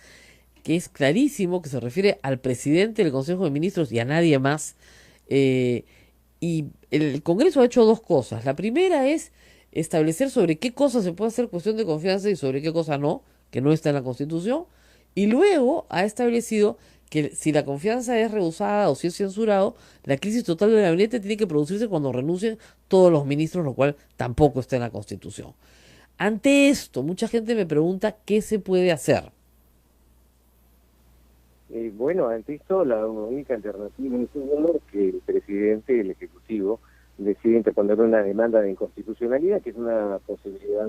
que es clarísimo, que se refiere al presidente del Consejo de Ministros y a nadie más. Y el Congreso ha hecho dos cosas. La primera es establecer sobre qué cosa se puede hacer cuestión de confianza y sobre qué cosa no, que no está en la Constitución. Y luego ha establecido que si la confianza es rehusada o si es censurado, la crisis total del gabinete tiene que producirse cuando renuncien todos los ministros, lo cual tampoco está en la Constitución. Ante esto, mucha gente me pregunta qué se puede hacer. Bueno, ante esto, la única alternativa es que el presidente del Ejecutivo decide interponer una demanda de inconstitucionalidad, que es una posibilidad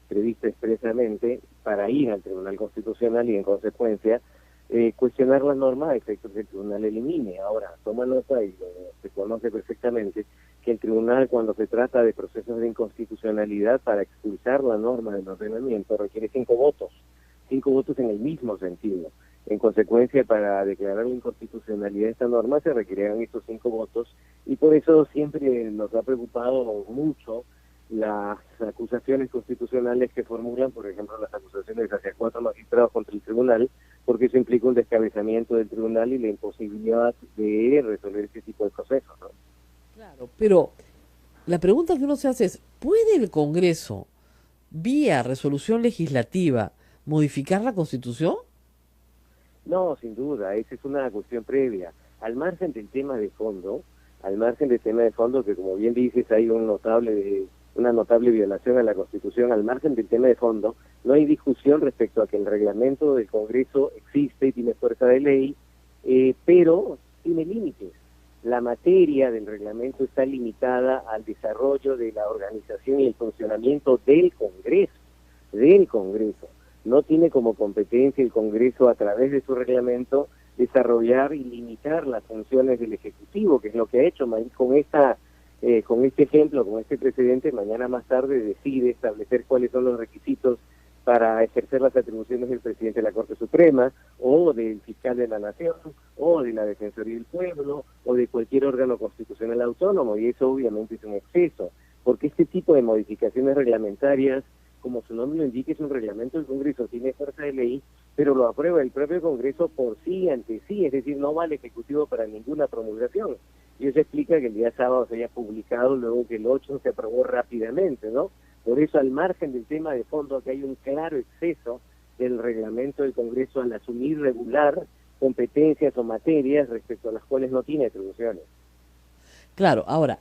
prevista expresamente para ir al Tribunal Constitucional y, en consecuencia, cuestionar la norma a efectos que el tribunal elimine. Ahora, toma nota y se conoce perfectamente que el tribunal, cuando se trata de procesos de inconstitucionalidad para expulsar la norma del ordenamiento, requiere 5 votos en el mismo sentido. En consecuencia, para declarar la inconstitucionalidad de esta norma se requerirán estos 5 votos y por eso siempre nos ha preocupado mucho las acusaciones constitucionales que formulan, por ejemplo, las acusaciones hacia 4 magistrados contra el tribunal, porque eso implica un descabezamiento del tribunal y la imposibilidad de resolver este tipo de procesos, ¿no? Claro, pero la pregunta que uno se hace es, ¿puede el Congreso, vía resolución legislativa, modificar la Constitución? No, sin duda, esa es una cuestión previa. Al margen del tema de fondo, que como bien dices hay una notable violación a la Constitución, al margen del tema de fondo, no hay discusión respecto a que el reglamento del Congreso existe y tiene fuerza de ley, pero tiene límites. La materia del reglamento está limitada al desarrollo de la organización y el funcionamiento del Congreso. No tiene como competencia el Congreso, a través de su reglamento, desarrollar y limitar las funciones del Ejecutivo, que es lo que ha hecho con este ejemplo, con este precedente. Mañana más tarde decide establecer cuáles son los requisitos para ejercer las atribuciones del presidente de la Corte Suprema, o del fiscal de la Nación, o de la Defensoría del Pueblo, o de cualquier órgano constitucional autónomo, y eso obviamente es un exceso, porque este tipo de modificaciones reglamentarias, como su nombre lo indica, es un reglamento del Congreso, tiene fuerza de ley, pero lo aprueba el propio Congreso por sí, ante sí, es decir, no va al Ejecutivo para ninguna promulgación. Y eso explica que el día sábado se haya publicado, luego que el 8 se aprobó rápidamente, ¿no? Por eso, al margen del tema de fondo, que hay un claro exceso del reglamento del Congreso al asumir regular competencias o materias respecto a las cuales no tiene atribuciones. Claro, ahora,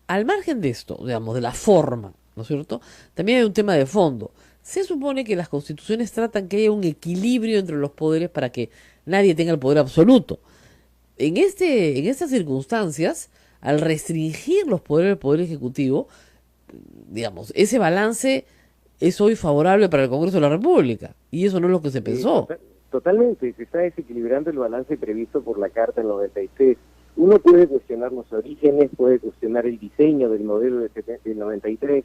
al margen de esto, digamos, de la forma, ¿no es cierto? También hay un tema de fondo. Se supone que las constituciones tratan que haya un equilibrio entre los poderes para que nadie tenga el poder absoluto. En estas circunstancias, al restringir los poderes del Poder Ejecutivo, digamos, ese balance es hoy favorable para el Congreso de la República, y eso no es lo que se pensó. Totalmente, se está desequilibrando el balance previsto por la Carta del 93. Uno puede cuestionar los orígenes, puede cuestionar el diseño del modelo del 93,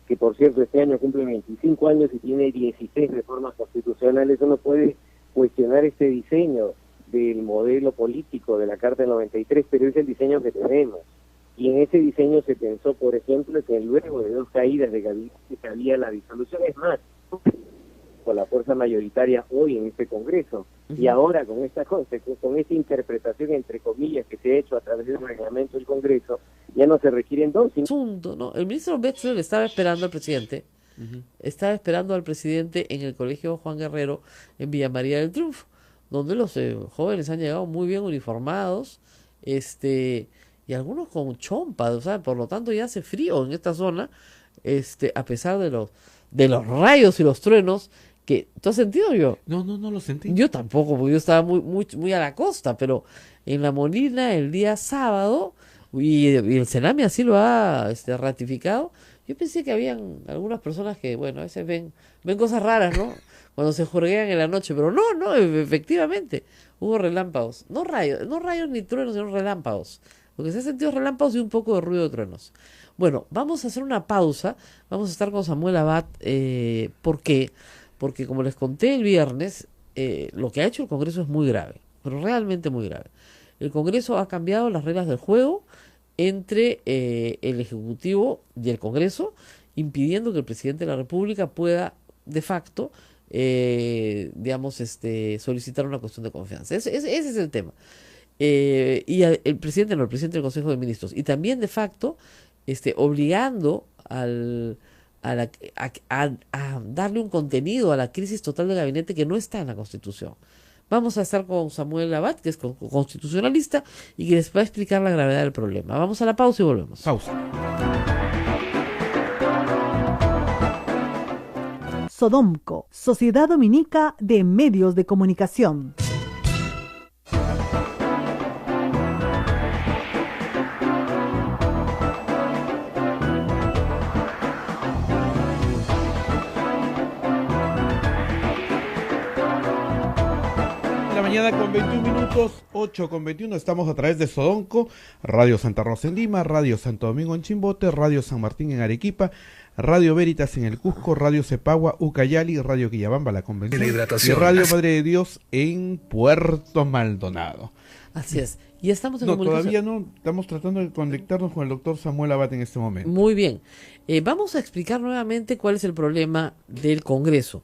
que por cierto este año cumple 25 años y tiene 16 reformas constitucionales. Uno puede cuestionar este diseño del modelo político de la Carta del 93, pero es el diseño que tenemos. Y en ese diseño se pensó, por ejemplo, que luego de 2 caídas de gabinete cabía la disolución. Es más, con la fuerza mayoritaria hoy en este Congreso. Y ahora con esta interpretación, entre comillas, que se ha hecho a través del reglamento del Congreso, ya no se requieren 2, sino... Asunto, ¿no? El ministro Betzler estaba esperando al presidente, en el colegio Juan Guerrero en Villa María del Triunfo, donde los jóvenes han llegado muy bien uniformados, y algunos con chompas, o sea, por lo tanto ya hace frío en esta zona, a pesar de los rayos y los truenos que ¿tú has sentido? Yo No lo sentí. yo tampoco, porque yo estaba muy a la costa, pero en La Molina el día sábado, y el Senami así lo ha ratificado. Yo pensé que habían algunas personas que, bueno, a veces ven cosas raras, ¿no? Cuando se jorgean en la noche, pero no, efectivamente, hubo relámpagos, no rayos ni truenos, sino relámpagos. Lo que se ha sentido relámpagos y un poco de ruido de truenos. Bueno, vamos a hacer una pausa, vamos a estar con Samuel Abad, ¿por qué? Porque como les conté el viernes, lo que ha hecho el Congreso es muy grave, pero realmente muy grave. El Congreso ha cambiado las reglas del juego entre el Ejecutivo y el Congreso, impidiendo que el presidente de la República pueda, de facto, solicitar una cuestión de confianza. Ese es el tema. El presidente del Consejo de Ministros, y también de facto, obligando a darle un contenido a la crisis total del gabinete que no está en la Constitución. Vamos a estar con Samuel Abad, que es constitucionalista y que les va a explicar la gravedad del problema. Vamos a la pausa y volvemos. Pausa. Sodomco, Sociedad Dominica de Medios de Comunicación. Mañana con 21 minutos, 8:21, estamos a través de Sodonco, Radio Santa Rosa en Lima, Radio Santo Domingo en Chimbote, Radio San Martín en Arequipa, Radio Veritas en el Cusco, Radio Cepagua, Ucayali, Radio Quillabamba, la Convención, y Radio Madre de Dios en Puerto Maldonado. Así es. Y estamos en todavía no, estamos tratando de conectarnos con el doctor Samuel Abad en este momento. Muy bien. Vamos a explicar nuevamente cuál es el problema del Congreso.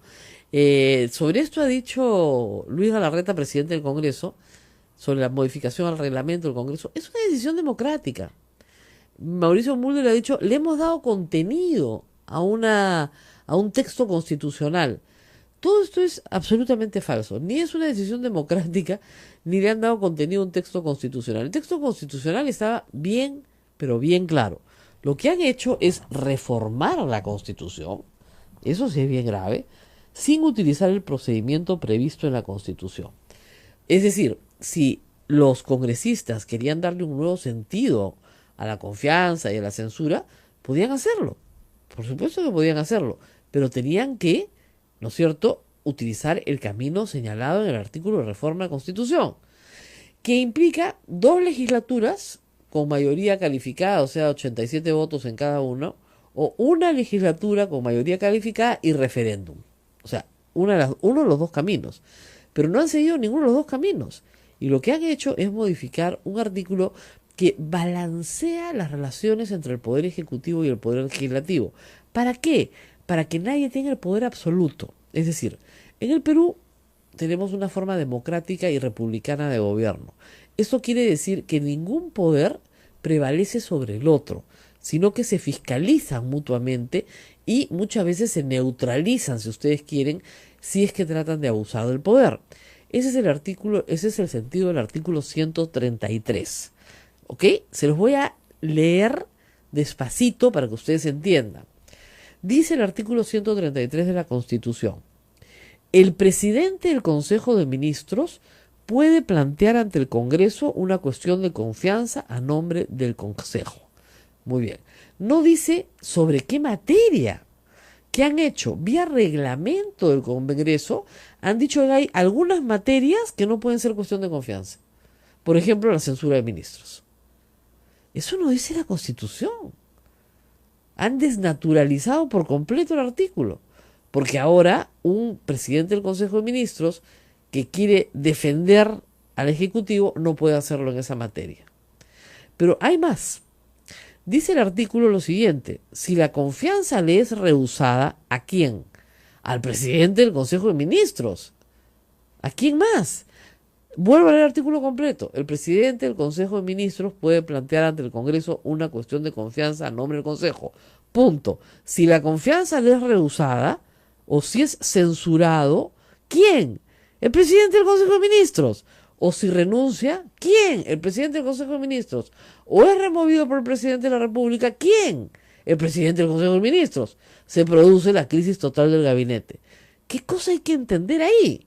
Sobre esto ha dicho Luis Galarreta, presidente del Congreso, sobre la modificación al reglamento del Congreso. Es una decisión democrática. Mauricio Mulder le ha dicho, le hemos dado contenido a un texto constitucional. Todo esto es absolutamente falso. Ni es una decisión democrática, ni le han dado contenido a un texto constitucional. El texto constitucional estaba bien, pero bien claro. Lo que han hecho es reformar la Constitución, eso sí es bien grave, sin utilizar el procedimiento previsto en la Constitución. Es decir, si los congresistas querían darle un nuevo sentido a la confianza y a la censura, podían hacerlo. Por supuesto que podían hacerlo, pero tenían que, ¿no es cierto?, utilizar el camino señalado en el artículo de reforma de la Constitución, que implica 2 legislaturas con mayoría calificada, o sea, 87 votos en cada uno, o una legislatura con mayoría calificada y referéndum. O sea, uno de los 2 caminos. Pero no han seguido ninguno de los 2 caminos. Y lo que han hecho es modificar un artículo que balancea las relaciones entre el Poder Ejecutivo y el Poder Legislativo. ¿Para qué? Para que nadie tenga el poder absoluto. Es decir, en el Perú tenemos una forma democrática y republicana de gobierno. Esto quiere decir que ningún poder prevalece sobre el otro, sino que se fiscalizan mutuamente y muchas veces se neutralizan, si ustedes quieren, si es que tratan de abusar del poder. Ese es el sentido del artículo 133. ¿Ok? Se los voy a leer despacito para que ustedes entiendan. Dice el artículo 133 de la Constitución: el presidente del Consejo de Ministros puede plantear ante el Congreso una cuestión de confianza a nombre del Consejo. Muy bien. No dice sobre qué materia. ¿Qué han hecho? Vía reglamento del Congreso han dicho que hay algunas materias que no pueden ser cuestión de confianza. Por ejemplo, la censura de ministros. Eso no dice la Constitución. Han desnaturalizado por completo el artículo. Porque ahora un presidente del Consejo de Ministros que quiere defender al Ejecutivo no puede hacerlo en esa materia. Pero hay más. Dice el artículo lo siguiente: si la confianza le es rehusada, ¿a quién? Al presidente del Consejo de Ministros. ¿A quién más? Vuelvo a leer el artículo completo. El presidente del Consejo de Ministros puede plantear ante el Congreso una cuestión de confianza a nombre del Consejo. Punto. Si la confianza le es rehusada o si es censurado, ¿quién? El presidente del Consejo de Ministros. O si renuncia, ¿quién? El presidente del Consejo de Ministros. O es removido por el presidente de la República, ¿quién? El presidente del Consejo de Ministros. Se produce la crisis total del gabinete. ¿Qué cosa hay que entender ahí?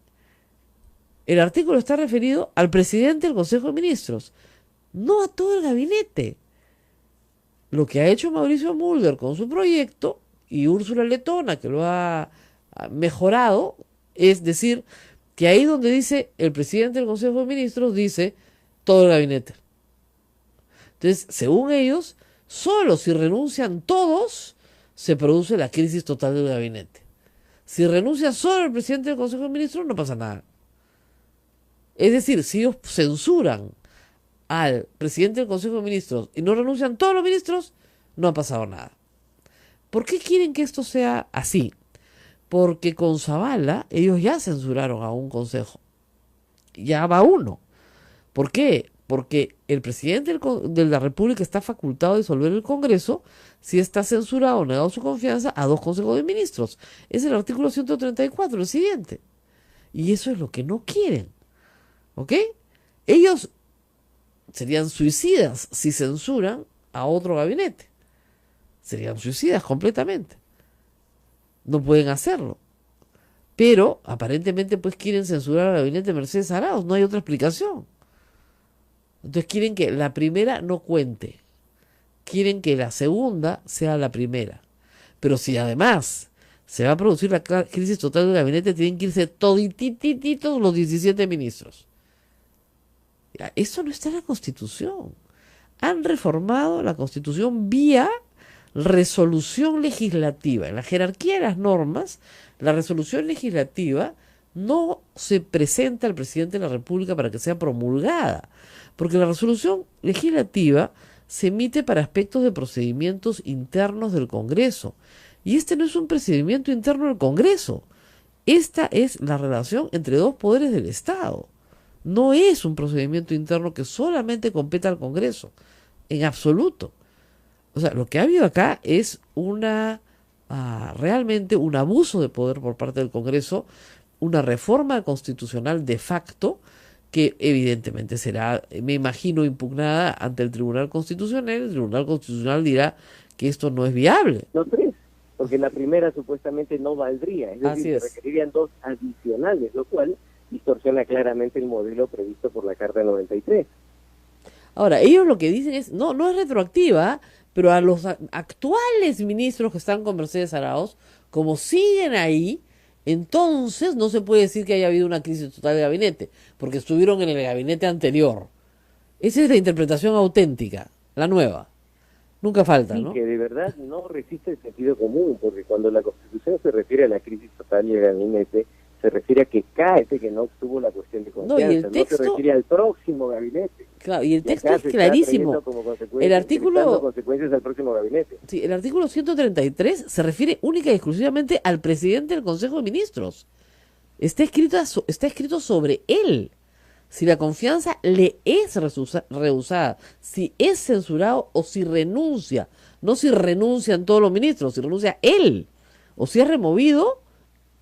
El artículo está referido al presidente del Consejo de Ministros, no a todo el gabinete. Lo que ha hecho Mauricio Mulder con su proyecto y Úrsula Letona, que lo ha mejorado, es decir, que ahí donde dice el presidente del Consejo de Ministros, dice todo el gabinete. Entonces, según ellos, solo si renuncian todos, se produce la crisis total del gabinete. Si renuncia solo el presidente del Consejo de Ministros, no pasa nada. Es decir, si ellos censuran al presidente del Consejo de Ministros y no renuncian todos los ministros, no ha pasado nada. ¿Por qué quieren que esto sea así? Porque con Zavala ellos ya censuraron a un consejo. Ya va uno. ¿Por qué? Porque el presidente de la República está facultado de disolver el Congreso si está censurado o negado su confianza a 2 consejos de ministros. Es el artículo 134, el siguiente. Y eso es lo que no quieren. ¿Ok? Ellos serían suicidas si censuran a otro gabinete. Serían suicidas completamente. No pueden hacerlo. Pero aparentemente pues quieren censurar al gabinete de Mercedes Arauz. No hay otra explicación. Entonces quieren que la primera no cuente. Quieren que la segunda sea la primera. Pero si además se va a producir la crisis total del gabinete, tienen que irse toditititos los 17 ministros. Eso no está en la Constitución. Han reformado la Constitución vía resolución legislativa. En la jerarquía de las normas, la resolución legislativa no se presenta al presidente de la República para que sea promulgada, porque la resolución legislativa se emite para aspectos de procedimientos internos del Congreso. Y este no es un procedimiento interno del Congreso. Esta es la relación entre 2 poderes del Estado. No es un procedimiento interno que solamente compete al Congreso, en absoluto. O sea, lo que ha habido acá es realmente un abuso de poder por parte del Congreso, una reforma constitucional de facto que evidentemente será, me imagino, impugnada ante el Tribunal Constitucional. El Tribunal Constitucional dirá que esto no es viable. No 3, porque la primera supuestamente no valdría, es decir, se requerirían 2 adicionales, lo cual distorsiona claramente el modelo previsto por la Carta 93. Ahora, ellos lo que dicen es, no es retroactiva, pero a los actuales ministros que están con Mercedes Arauz, como siguen ahí, entonces no se puede decir que haya habido una crisis total de gabinete, porque estuvieron en el gabinete anterior. Esa es la interpretación auténtica, la nueva. Nunca falta, sí, ¿no? Que de verdad no resiste el sentido común, porque cuando la Constitución se refiere a la crisis total y el gabinete, se refiere a que cae que no obtuvo la cuestión de confianza, no, y el texto, no se refiere al próximo gabinete. Claro, y el texto es clarísimo. El artículo consecuencias al próximo gabinete. Sí, el artículo 133 se refiere única y exclusivamente al presidente del Consejo de Ministros. Está escrito sobre él. Si la confianza le es rehusada, si es censurado o si renuncia, no si renuncian todos los ministros, si renuncia él o si es removido,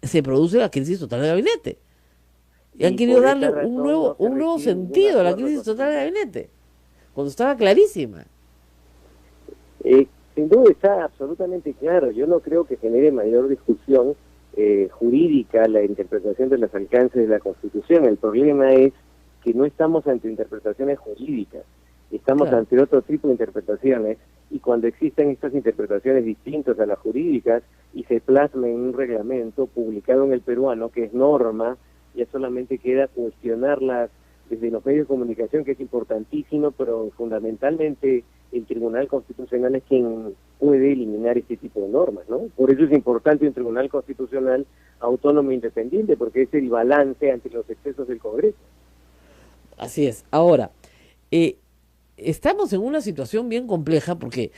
se produce la crisis total del gabinete. Y han querido darle un nuevo sentido a la crisis total del gabinete, cuando estaba clarísima. Sin duda está absolutamente claro. Yo no creo que genere mayor discusión jurídica la interpretación de los alcances de la Constitución. El problema es que no estamos ante interpretaciones jurídicas, estamos ante otro tipo de interpretaciones, y cuando existen estas interpretaciones distintas a las jurídicas y se plasma en un reglamento publicado en el peruano, que es norma, ya solamente queda cuestionarlas desde los medios de comunicación, que es importantísimo, pero fundamentalmente el Tribunal Constitucional es quien puede eliminar este tipo de normas, ¿no? Por eso es importante un Tribunal Constitucional autónomo e independiente, porque es el balance ante los excesos del Congreso. Así es. Ahora, estamos en una situación bien compleja porque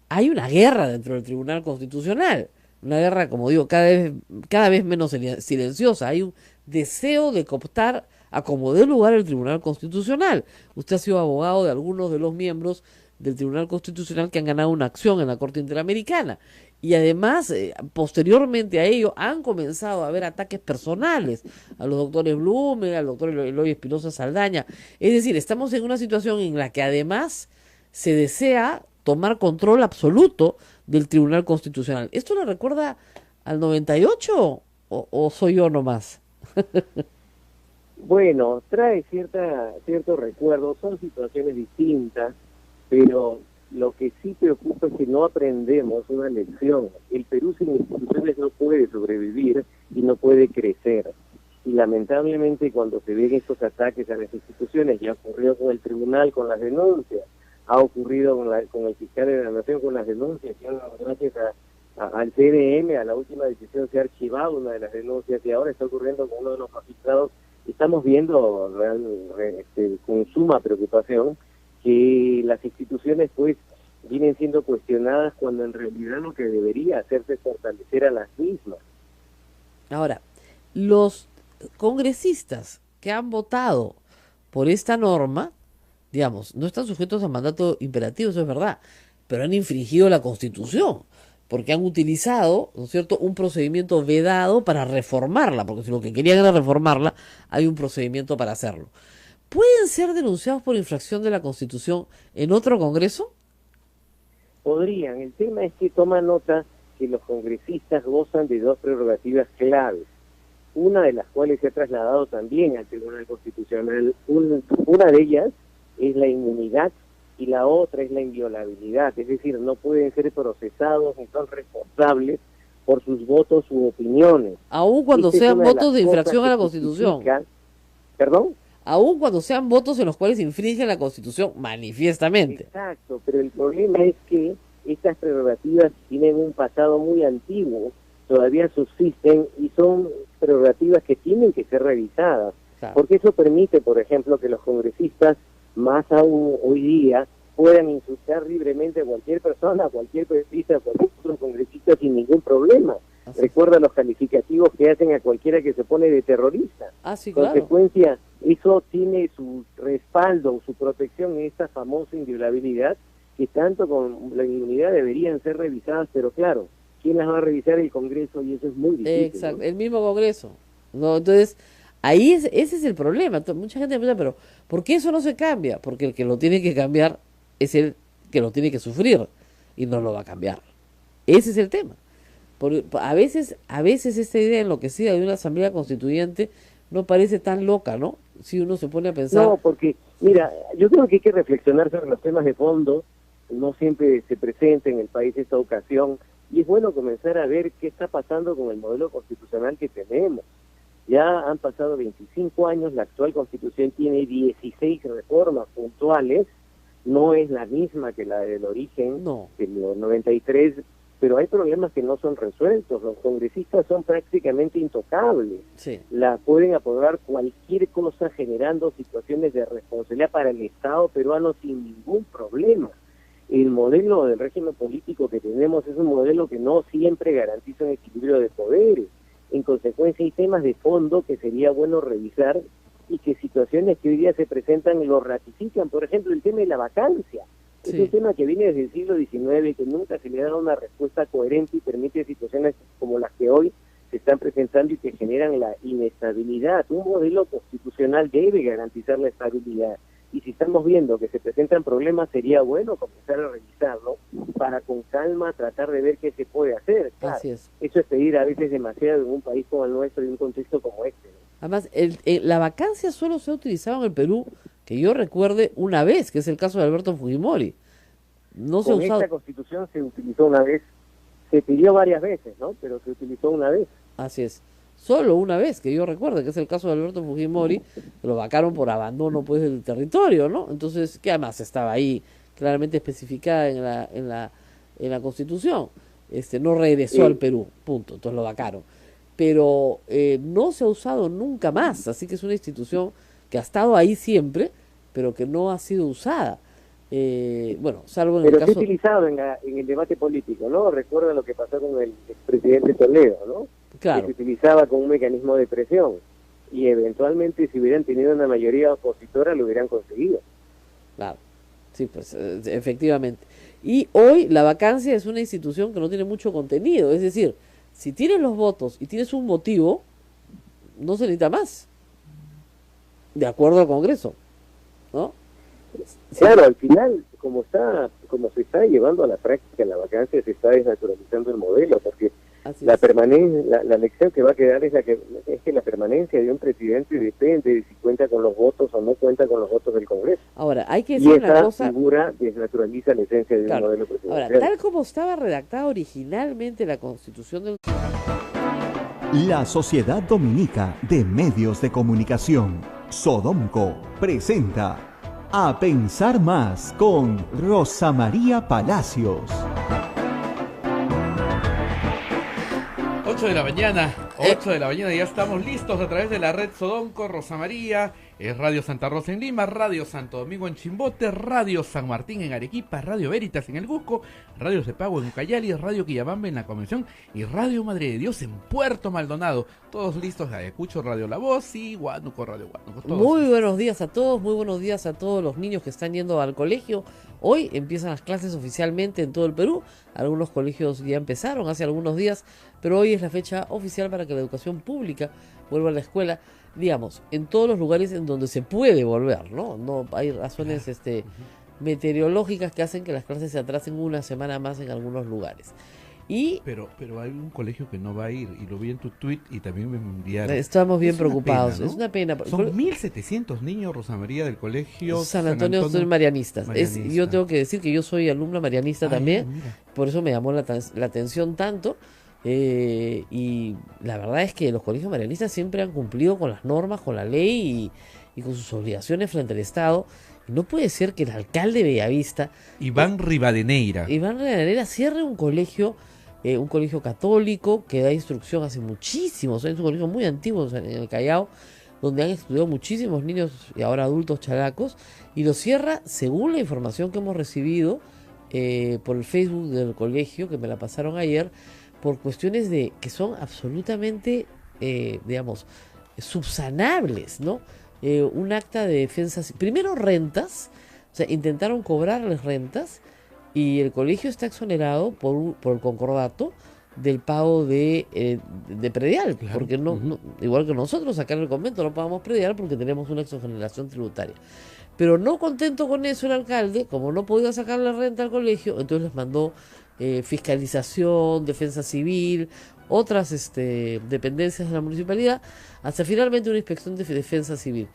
hay una guerra dentro del Tribunal Constitucional, una guerra, como digo, cada vez menos silenciosa. Hay un deseo de cooptar a como dé lugar el Tribunal Constitucional. Usted ha sido abogado de algunos de los miembros del Tribunal Constitucional que han ganado una acción en la Corte Interamericana. Y además, posteriormente a ello, han comenzado a haber ataques personales a los doctores Blume, al doctor Eloy Espinosa Saldaña. Es decir, estamos en una situación en la que además se desea tomar control absoluto del Tribunal Constitucional. ¿Esto le recuerda al 98 o soy yo nomás? Bueno, trae cierto recuerdo, son situaciones distintas, pero lo que sí preocupa es que no aprendemos una lección. El Perú sin instituciones no puede sobrevivir y no puede crecer. Y lamentablemente cuando se ven estos ataques a las instituciones, ya ocurrió con el tribunal con las denuncias, ha ocurrido con el fiscal de la Nación con las denuncias, y gracias al CNM, a la última decisión se ha archivado una de las denuncias, y ahora está ocurriendo con uno de los magistrados. Estamos viendo con suma preocupación que las instituciones pues vienen siendo cuestionadas cuando en realidad lo que debería hacerse es fortalecer a las mismas. Ahora, los congresistas que han votado por esta norma, digamos, no están sujetos a mandato imperativo, eso es verdad, pero han infringido la Constitución, porque han utilizado, ¿no es cierto?, un procedimiento vedado para reformarla, porque si lo que querían era reformarla, hay un procedimiento para hacerlo. ¿Pueden ser denunciados por infracción de la Constitución en otro Congreso? Podrían. El tema es que toma nota que los congresistas gozan de dos prerrogativas claves, una de las cuales se ha trasladado también al Tribunal Constitucional. Una de ellas es la inmunidad y la otra es la inviolabilidad, es decir, no pueden ser procesados ni son responsables por sus votos u opiniones. Aun cuando sean votos de infracción a la Constitución. ¿Perdón? Aun cuando sean votos en los cuales infringen la Constitución manifiestamente. Exacto, pero el problema es que estas prerrogativas tienen un pasado muy antiguo, todavía subsisten y son prerrogativas que tienen que ser revisadas, Claro. porque eso permite, por ejemplo, que los congresistas, más aún hoy día, puedan insultar libremente a cualquier persona, a cualquier periodista, a cualquier otro congresista sin ningún problema. Recuerda los calificativos que hacen a cualquiera que se pone de terrorista. Sí, claro. Consecuencia, eso tiene su respaldo, su protección en esta famosa inviolabilidad, que tanto con la inmunidad deberían ser revisadas, pero claro, ¿quién las va a revisar? El Congreso, y eso es muy difícil. Exacto, ¿no? el mismo Congreso. No, entonces, ahí ese es el problema. Mucha gente me pregunta, pero ¿por qué eso no se cambia? Porque el que lo tiene que cambiar es el que lo tiene que sufrir y no lo va a cambiar. Ese es el tema. A veces esta idea enloquecida de una asamblea constituyente no parece tan loca, ¿no? Si uno se pone a pensar... No, porque, mira, yo creo que hay que reflexionar sobre los temas de fondo. No siempre se presenta en el país esta ocasión, y es bueno comenzar a ver qué está pasando con el modelo constitucional que tenemos. Ya han pasado 25 años, la actual Constitución tiene 16 reformas puntuales, no es la misma que la del origen, No. de los 93, pero hay problemas que no son resueltos. Los congresistas son prácticamente intocables. Sí. La pueden aprobar cualquier cosa generando situaciones de responsabilidad para el Estado peruano sin ningún problema. El modelo del régimen político que tenemos es un modelo que no siempre garantiza un equilibrio de poderes. En consecuencia, hay temas de fondo que sería bueno revisar y que situaciones que hoy día se presentan lo ratifican. Por ejemplo, el tema de la vacancia. Sí. Es un tema que viene desde el siglo XIX, que nunca se le ha dado una respuesta coherente y permite situaciones como las que hoy se están presentando y que generan la inestabilidad. Un modelo constitucional debe garantizar la estabilidad. Y si estamos viendo que se presentan problemas, sería bueno comenzar a revisarlo para con calma tratar de ver qué se puede hacer. Claro, Así es. eso es pedir a veces demasiado en un país como el nuestro y un contexto como este, ¿no? Además, la vacancia solo se ha utilizado en el Perú, que yo recuerde, una vez, que es el caso de Alberto Fujimori. No se ha Con usado... esta Constitución se utilizó una vez, se pidió varias veces, ¿no? Pero se utilizó una vez. Así es. Solo una vez, que yo recuerde, que es el caso de Alberto Fujimori, que lo vacaron por abandono pues del territorio, ¿no? Entonces, que además estaba ahí claramente especificada en la Constitución. No regresó Sí. al Perú, punto. Entonces lo vacaron. Pero no se ha usado nunca más, así que es una institución que ha estado ahí siempre, pero que no ha sido usada. Bueno, salvo en Pero el se ha caso... utilizado en el debate político, ¿no? Recuerda lo que pasó con el expresidente Toledo, ¿no? Claro. Que se utilizaba como un mecanismo de presión. Y eventualmente, si hubieran tenido una mayoría opositora, lo hubieran conseguido. Claro, sí, pues efectivamente. Y hoy la vacancia es una institución que no tiene mucho contenido, es decir, si tienes los votos y tienes un motivo, no se necesita más, de acuerdo al Congreso, ¿no? Claro, al final, como se está llevando a la práctica la vacancia, se está desnaturalizando el modelo, porque Así la es. permanencia, la lección que va a quedar es que la permanencia de un presidente depende de si cuenta con los votos o no cuenta con los votos del Congreso. Ahora, hay que Y decir una esa cosa, figura desnaturaliza la esencia de claro. un modelo Ahora, presidencial. tal como estaba redactada originalmente la Constitución del... La Sociedad Dominica de Medios de Comunicación, Sodomco, presenta A Pensar Más con Rosa María Palacios. 8 de la mañana, 8 de la mañana, ya estamos listos a través de la red Sodomco, Rosa María, Radio Santa Rosa en Lima, Radio Santo Domingo en Chimbote, Radio San Martín en Arequipa, Radio Veritas en El Cusco, Radio Cepago en Ucayali, Radio Quillabamba en La Convención y Radio Madre de Dios en Puerto Maldonado. Todos listos, Ayacucho, Radio La Voz y Huánuco, Radio Huánuco. Muy buenos días a todos, muy buenos días a todos los niños que están yendo al colegio. Hoy empiezan las clases oficialmente en todo el Perú. Algunos colegios ya empezaron hace algunos días, pero hoy es la fecha oficial para que la educación pública vuelva a la escuela, digamos, en todos los lugares en donde se puede volver, ¿no? No hay razones meteorológicas que hacen que las clases se atrasen una semana más en algunos lugares. Y pero hay un colegio que no va a ir, y lo vi en tu tweet y también me enviaron. estamos bien Es una preocupados, pena, ¿no? es una pena. Son 1.700 niños, Rosa María, del colegio San Antonio soy marianistas. Marianista. Yo tengo que decir que yo soy alumna marianista también, ya, mira. por eso me llamó la atención tanto. Y la verdad es que los colegios marianistas siempre han cumplido con las normas, con la ley y con sus obligaciones frente al Estado. Y no puede ser que el alcalde de Bellavista, Iván Rivadeneira. Iván Rivadeneira, cierre un colegio católico que da instrucción hace muchísimos años, un colegio muy antiguo en el Callao, donde han estudiado muchísimos niños y ahora adultos chalacos, y lo cierra, según la información que hemos recibido por el Facebook del colegio, que me la pasaron ayer, por cuestiones que son absolutamente, digamos, subsanables, ¿no? Un acta de defensa, primero rentas, o sea, intentaron cobrarles rentas, y el colegio está exonerado por el concordato del pago de predial, Claro. porque no, igual que nosotros acá en el convento no pagamos predial porque tenemos una exoneración tributaria. Pero no contento con eso el alcalde, como no podía sacarle renta al colegio, entonces les mandó fiscalización, defensa civil, otras dependencias de la municipalidad, hasta finalmente una inspección de defensa civil.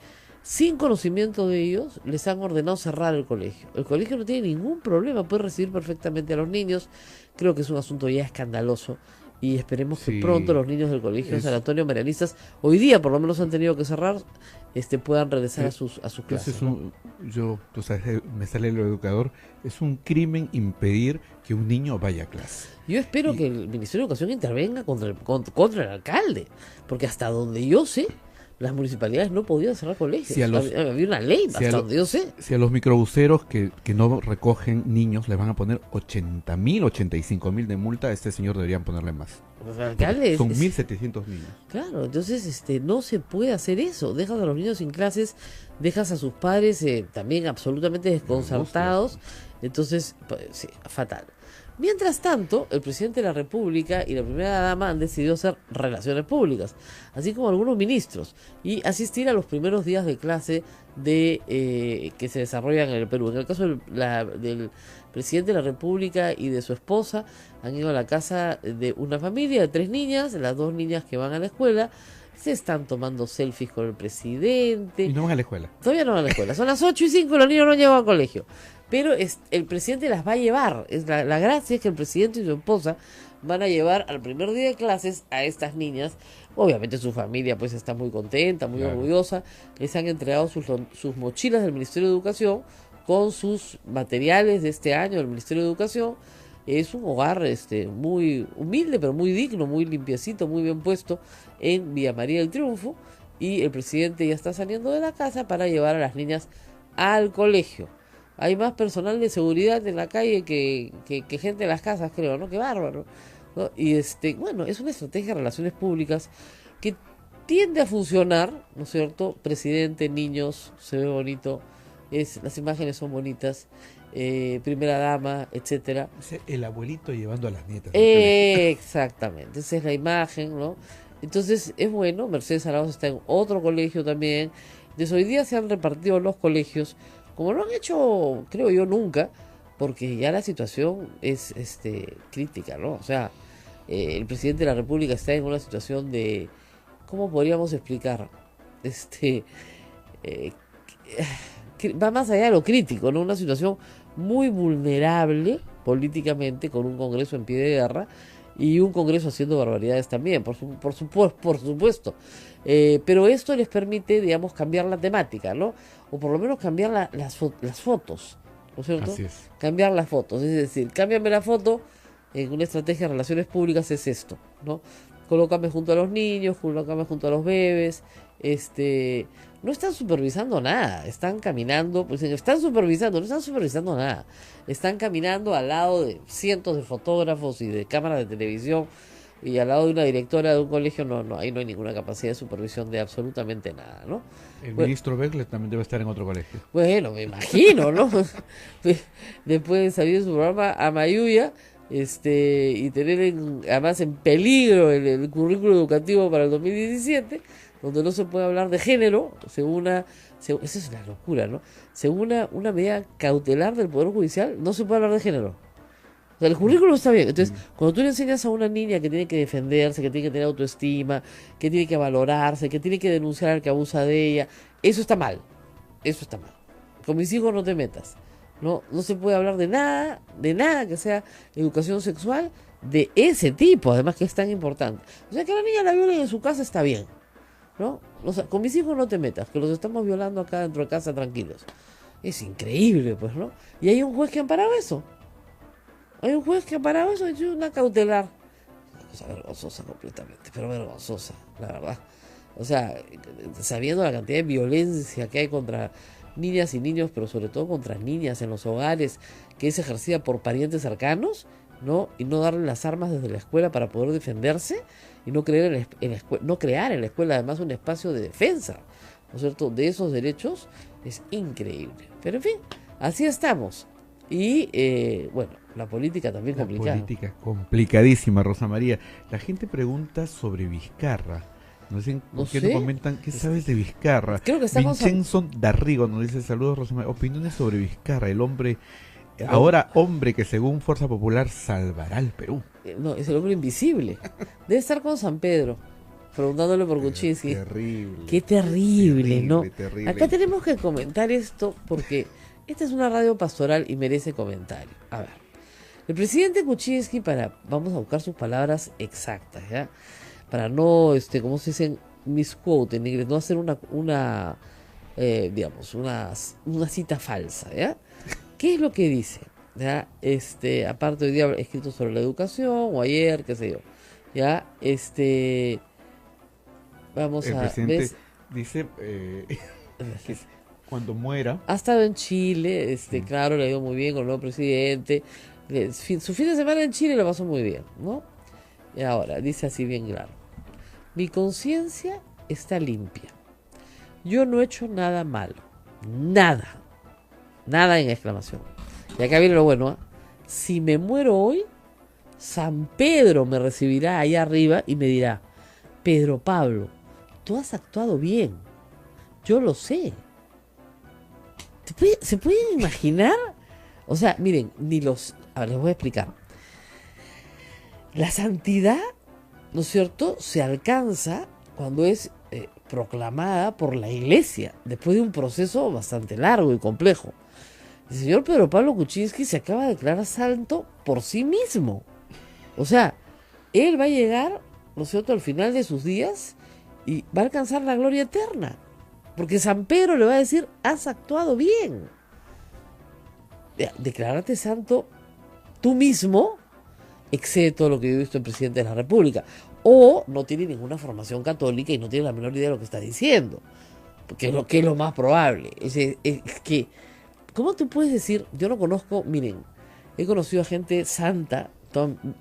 Sin conocimiento de ellos, les han ordenado cerrar el colegio. El colegio no tiene ningún problema, puede recibir perfectamente a los niños. Creo que es un asunto ya escandaloso y esperemos que Sí. pronto los niños del colegio Es- San Antonio Marianistas, hoy día por lo menos han tenido que cerrar, puedan regresar a sus clases. Entonces, tú sabes, me sale lo educador, es un crimen impedir que un niño vaya a clase. Yo espero que el Ministerio de Educación intervenga contra el alcalde, porque hasta donde yo sé, las municipalidades no podían cerrar colegios. Si a los- Había una ley, si a hasta lo- donde yo sé. Si a los microbuseros que no recogen niños les van a poner 80.000, 85.000 de multa, a este señor deberían ponerle más. Pues el alcalde Son 1.700 niños. Claro, entonces no se puede hacer eso. Dejas a los niños sin clases, dejas a sus padres también absolutamente desconcertados. Entonces, sí, fatal. Mientras tanto, el presidente de la República y la primera dama han decidido hacer relaciones públicas, así como algunos ministros, y asistir a los primeros días de clase que se desarrollan en el Perú. En el caso del presidente de la República y de su esposa, han ido a la casa de una familia de 3 niñas, las 2 niñas que van a la escuela, se están tomando selfies con el presidente. Y no van a la escuela. Todavía no van a la escuela. Son las 8:05 y los niños no llegan al colegio. Pero el presidente las va a llevar. La gracia es que el presidente y su esposa van a llevar al primer día de clases a estas niñas. Obviamente su familia pues está muy contenta, muy Claro. orgullosa. Les han entregado sus mochilas del Ministerio de Educación con sus materiales de este año del Ministerio de Educación. Es un hogar muy humilde, pero muy digno, muy limpiecito, muy bien puesto en Villa María del Triunfo. Y el presidente ya está saliendo de la casa para llevar a las niñas al colegio. Hay más personal de seguridad en la calle que gente en las casas, creo, ¿no? Qué bárbaro, ¿no? Y bueno, es una estrategia de relaciones públicas que tiende a funcionar, ¿no es cierto? Presidente, niños, se ve bonito, las imágenes son bonitas, primera dama, etcétera. El abuelito llevando a las nietas. Exactamente, esa es la imagen, ¿no? Entonces es bueno, Mercedes Arauz está en otro colegio también. Desde hoy día se han repartido los colegios, como lo han hecho, creo yo, nunca, porque ya la situación es crítica, ¿no? O sea, el presidente de la República está en una situación de, ¿cómo podríamos explicar? Va más allá de lo crítico, ¿no? Una situación muy vulnerable políticamente, con un Congreso en pie de guerra y un Congreso haciendo barbaridades también, por supuesto. Pero esto les permite, digamos, cambiar la temática, ¿no? O por lo menos cambiar las fotos, ¿no es cierto? Así es. Cambiar las fotos, es decir, cámbiame la foto. En una estrategia de relaciones públicas es esto, ¿no? Colócame junto a los niños, colócame junto a los bebés, no están supervisando nada, están caminando, pues no están supervisando nada, están caminando al lado de cientos de fotógrafos y de cámaras de televisión y al lado de una directora de un colegio, ahí no hay ninguna capacidad de supervisión de absolutamente nada, ¿no? El ministro Beckler también debe estar en otro colegio. Bueno, me imagino, ¿no? Después de salir de su programa a Mayuya, y tener además en peligro el currículo educativo para el 2017, donde no se puede hablar de género, eso es una locura, ¿no? Según una medida cautelar del Poder Judicial, no se puede hablar de género. O sea, el currículo está bien. Entonces, cuando tú le enseñas a una niña que tiene que defenderse, que tiene que tener autoestima, que tiene que valorarse, que tiene que denunciar al que abusa de ella, eso está mal. Con mis hijos no te metas. No se puede hablar de nada que sea educación sexual de ese tipo, además que es tan importante. O sea, que la niña la violen en su casa está bien, ¿no? O sea, con mis hijos no te metas, que los estamos violando acá dentro de casa tranquilos. Es increíble, pues, ¿no? Y hay un juez que ha amparado eso. Y ha hecho una cautelar. Una cosa vergonzosa completamente, pero vergonzosa, la verdad. O sea, sabiendo la cantidad de violencia que hay contra niñas y niños, pero sobre todo contra niñas en los hogares, que es ejercida por parientes cercanos, ¿no? Y no darle las armas desde la escuela para poder defenderse y no crear en la escuela además un espacio de defensa, ¿no es cierto?, de esos derechos, es increíble. Pero en fin, así estamos. Y bueno, la política también complicada. La política complicadísima, Rosa María. La gente pregunta sobre Vizcarra. No sé por qué no comentan. ¿Qué sabes de Vizcarra? Creo que estamos Vincenzo Darrigo nos dice: saludos, Rosa María. Opiniones sobre Vizcarra, el hombre, ahora hombre que según Fuerza Popular salvará al Perú. No, es el hombre invisible. Debe estar con San Pedro, preguntándole por Kuczynski. Terrible. Qué terrible, ¿no? Terrible. Acá tenemos que comentar esto porque esta es una radio pastoral y merece comentario. A ver, el presidente Kuczynski, vamos a buscar sus palabras exactas, ¿ya? Para no, como se dice, misquote en inglés, no hacer una cita falsa, ¿ya? ¿Qué es lo que dice? ¿Ya? Aparte hoy día escrito sobre la educación, o ayer, qué sé yo, ¿ya? Vamos el a... presidente ¿ves? dice que cuando muera... Ha estado en Chile, claro, le ha ido muy bien con el nuevo presidente. Su fin de semana en Chile lo pasó muy bien, ¿no? Y ahora, dice así bien claro: mi conciencia está limpia. Yo no he hecho nada malo. Nada. Nada en exclamación. Y acá viene lo bueno, ¿eh? Si me muero hoy, San Pedro me recibirá allá arriba y me dirá: Pedro Pablo, tú has actuado bien. Yo lo sé. ¿Se pueden imaginar? O sea, miren, a ver, les voy a explicar. La santidad, ¿no es cierto?, se alcanza cuando es proclamada por la Iglesia, después de un proceso bastante largo y complejo. El señor Pedro Pablo Kuczynski se acaba de declarar santo por sí mismo. O sea, él va a llegar, ¿no es cierto?, al final de sus días y va a alcanzar la gloria eterna. Porque San Pedro le va a decir: has actuado bien. Declararte santo tú mismo excede todo lo que yo he visto en presidente de la República. O no tiene ninguna formación católica y no tiene la menor idea de lo que está diciendo. Porque es lo más probable. Es que ¿cómo tú puedes decir? Yo no conozco, miren, he conocido a gente santa,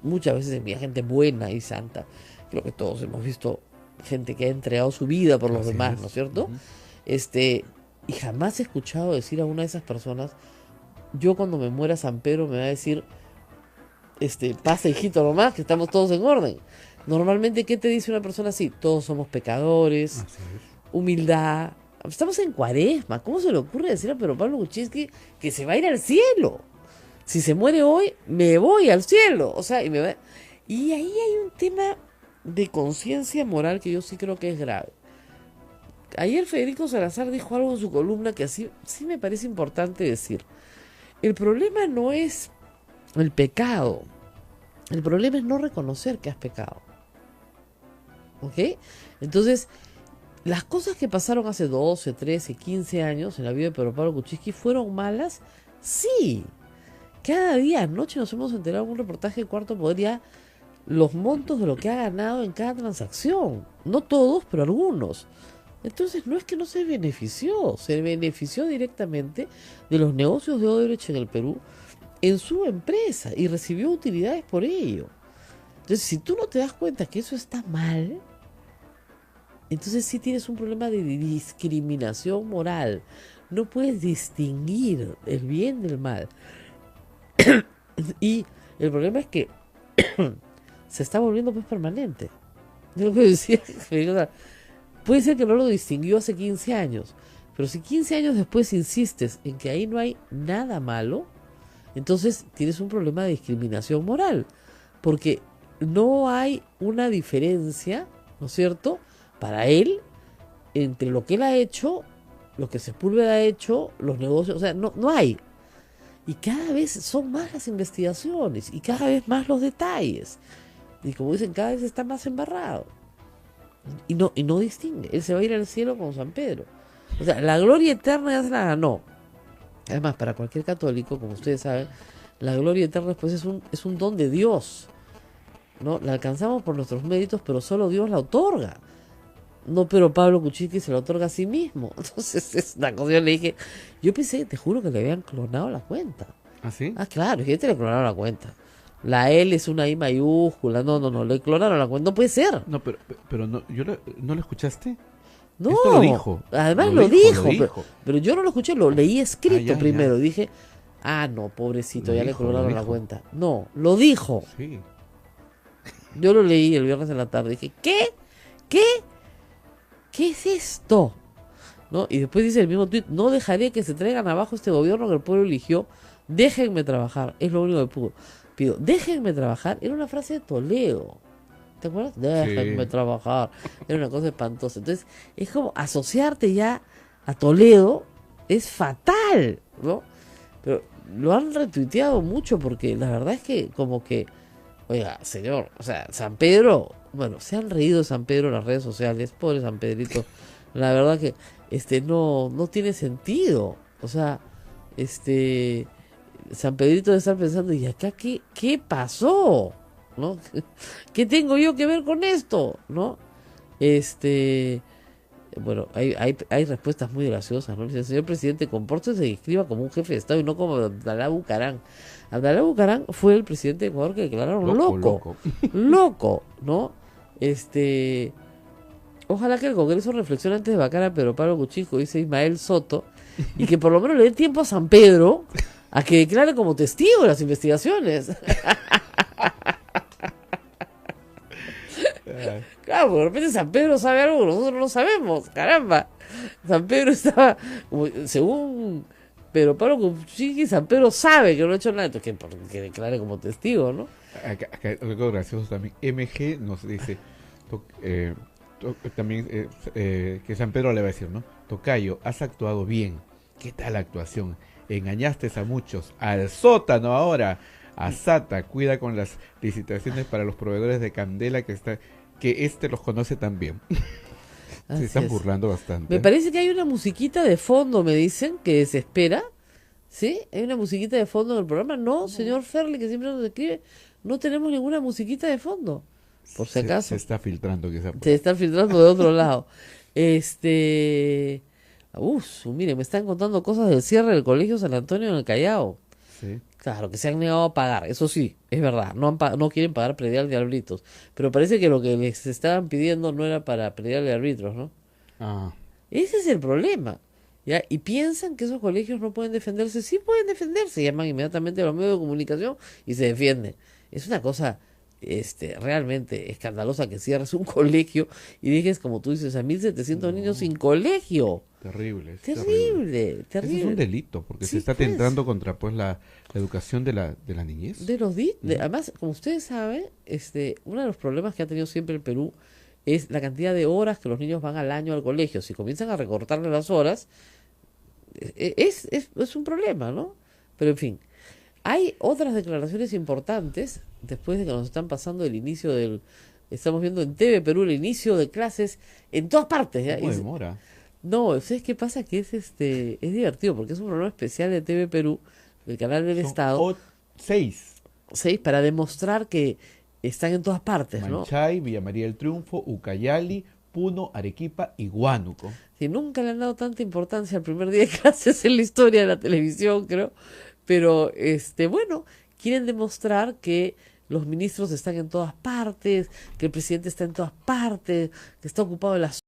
muchas veces mi gente buena y santa. Creo que todos hemos visto gente que ha entregado su vida por los Así demás, es. ¿no es cierto? Ujú. Y jamás he escuchado decir a una de esas personas, yo cuando me muera San Pedro me va a decir, pasa hijito nomás, que estamos todos en orden. Normalmente, ¿qué te dice una persona así? Todos somos pecadores, Así es. humildad. Estamos en Cuaresma. ¿Cómo se le ocurre decir a Pedro Pablo Kuczynski que se va a ir al cielo? Si se muere hoy, me voy al cielo. O sea, y ahí hay un tema de conciencia moral que yo sí creo que es grave. Ayer Federico Salazar dijo algo en su columna que así sí me parece importante decir. El problema no es el pecado. El problema es no reconocer que has pecado. ¿Ok? Entonces, las cosas que pasaron hace 12, 13, 15 años en la vida de Pedro Pablo Kuczynski fueron malas. Sí. Cada día, anoche nos hemos enterado en un reportaje de Cuarto Poder ya los montos de lo que ha ganado en cada transacción. No todos, pero algunos. Entonces no es que no se benefició directamente de los negocios de Odebrecht en el Perú en su empresa y recibió utilidades por ello. Entonces, si tú no te das cuenta que eso está mal, entonces sí tienes un problema de discriminación moral. No puedes distinguir el bien del mal. Y el problema es que se está volviendo pues permanente. Es lo que decía. Puede ser que no lo distinguió hace 15 años, pero si 15 años después insistes en que ahí no hay nada malo, entonces tienes un problema de discriminación moral, porque no hay una diferencia, ¿no es cierto?, para él entre lo que él ha hecho, lo que Sepúlveda ha hecho, los negocios, o sea, no hay. Y cada vez son más las investigaciones y cada vez más los detalles. Y como dicen, cada vez está más embarrado. Y no distingue. Él se va a ir al cielo con San Pedro. O sea, la gloria eterna ya se la ganó. Además, para cualquier católico, como ustedes saben, la gloria eterna después es un don de Dios, ¿no? La alcanzamos por nuestros méritos, pero solo Dios la otorga. No, pero Pablo Kuczynski se la otorga a sí mismo. Entonces, es una cosa. Yo le dije, yo pensé, te juro que le habían clonado la cuenta. ¿Ah, sí? Ah, claro, es que te le clonaron la cuenta. La L es una I mayúscula. No, le clonaron la cuenta. No puede ser. No, pero no, ¿no lo escuchaste? No, Esto lo dijo. Además Lo lo dijo. dijo. Pero yo no lo escuché, lo leí escrito ya. primero. Dije, no, pobrecito, Lo ya dijo, le clonaron lo la dijo. cuenta. No, lo dijo. Sí. Yo lo leí el viernes en la tarde. Dije, ¿qué es esto? ¿No? Y después dice el mismo tuit, no dejaré que se traigan abajo este gobierno que el pueblo eligió. Déjenme trabajar. Es lo único que pido. Déjenme trabajar. Era una frase de Toledo. ¿Te acuerdas? Déjenme trabajar. Era una cosa espantosa. Entonces, es como asociarte ya a Toledo es fatal, ¿no? Pero lo han retuiteado mucho porque la verdad es que como que, oiga, señor, o sea, San Pedro, bueno, se han reído de San Pedro en las redes sociales, pobre San Pedrito. La verdad que no tiene sentido. O sea, San Pedrito debe estar pensando, ¿y acá qué pasó? ¿No? ¿Qué tengo yo que ver con esto? ¿No? Bueno, hay respuestas muy graciosas, ¿no? Dice, el señor presidente, compórtese y escriba como un jefe de Estado y no como Abdalá Bucarán. Abdalá Bucarán fue el presidente de Ecuador que declararon loco, ¿no? Ojalá que el Congreso reflexione antes de vacar a Pedro Pablo Kuczynski, dice Ismael Soto, y que por lo menos le dé tiempo a San Pedro a que declare como testigo de las investigaciones. Claro, porque de repente San Pedro sabe algo que nosotros no sabemos, caramba. San Pedro estaba, según Pedro Pablo Kuczynski, San Pedro sabe que no ha hecho nada, entonces que declare como testigo, ¿no? Acá, algo gracioso también. MG nos dice también que San Pedro le va a decir, ¿no? Tocayo, has actuado bien. ¿Qué tal la actuación? Engañaste a muchos. Al sótano ahora. A Sata, cuida con las licitaciones para los proveedores de candela que los conoce también. Se están burlando bastante. Me parece que hay una musiquita de fondo, me dicen, que desespera. ¿Sí? ¿Hay una musiquita de fondo en el programa? No, señor Ferli, que siempre nos escribe, no tenemos ninguna musiquita de fondo. Por si acaso. Se está filtrando quizá. Se está filtrando de otro lado. Mire, me están contando cosas del cierre del Colegio San Antonio en el Callao. Sí. Claro, que se han negado a pagar, eso sí, es verdad, no quieren pagar predial de árbitros, pero parece que lo que les estaban pidiendo no era para predial de árbitros, ¿no? Ah, Ese es el problema, ¿ya? Y piensan que esos colegios no pueden defenderse, sí pueden defenderse, llaman inmediatamente a los medios de comunicación y se defienden. Es una cosa realmente escandalosa que cierres un colegio y dejes, como tú dices, a 1.700 niños sin colegio. terrible. Es Terrible, terrible. Ese es un delito, porque Sí, se está pues. atentando contra pues la educación de la niñez. Además, como ustedes saben, uno de los problemas que ha tenido siempre el Perú es la cantidad de horas que los niños van al año al colegio. Si comienzan a recortarle las horas, es un problema, ¿no? Pero en fin, hay otras declaraciones importantes después de que nos están pasando el inicio del... Estamos viendo en TV Perú el inicio de clases en todas partes. ¿Ya? ¿Cómo demora? No, ¿sabes qué pasa? Que es divertido porque es un programa especial de TV Perú, del canal del Estado, 6. 6, para demostrar que están en todas partes, ¿no? Manchay, Villa María del Triunfo, Ucayali, Puno, Arequipa y Huánuco. Que nunca le han dado tanta importancia al primer día de clases en la historia de la televisión, creo. Pero, bueno, quieren demostrar que los ministros están en todas partes, que el presidente está en todas partes, que está ocupado en las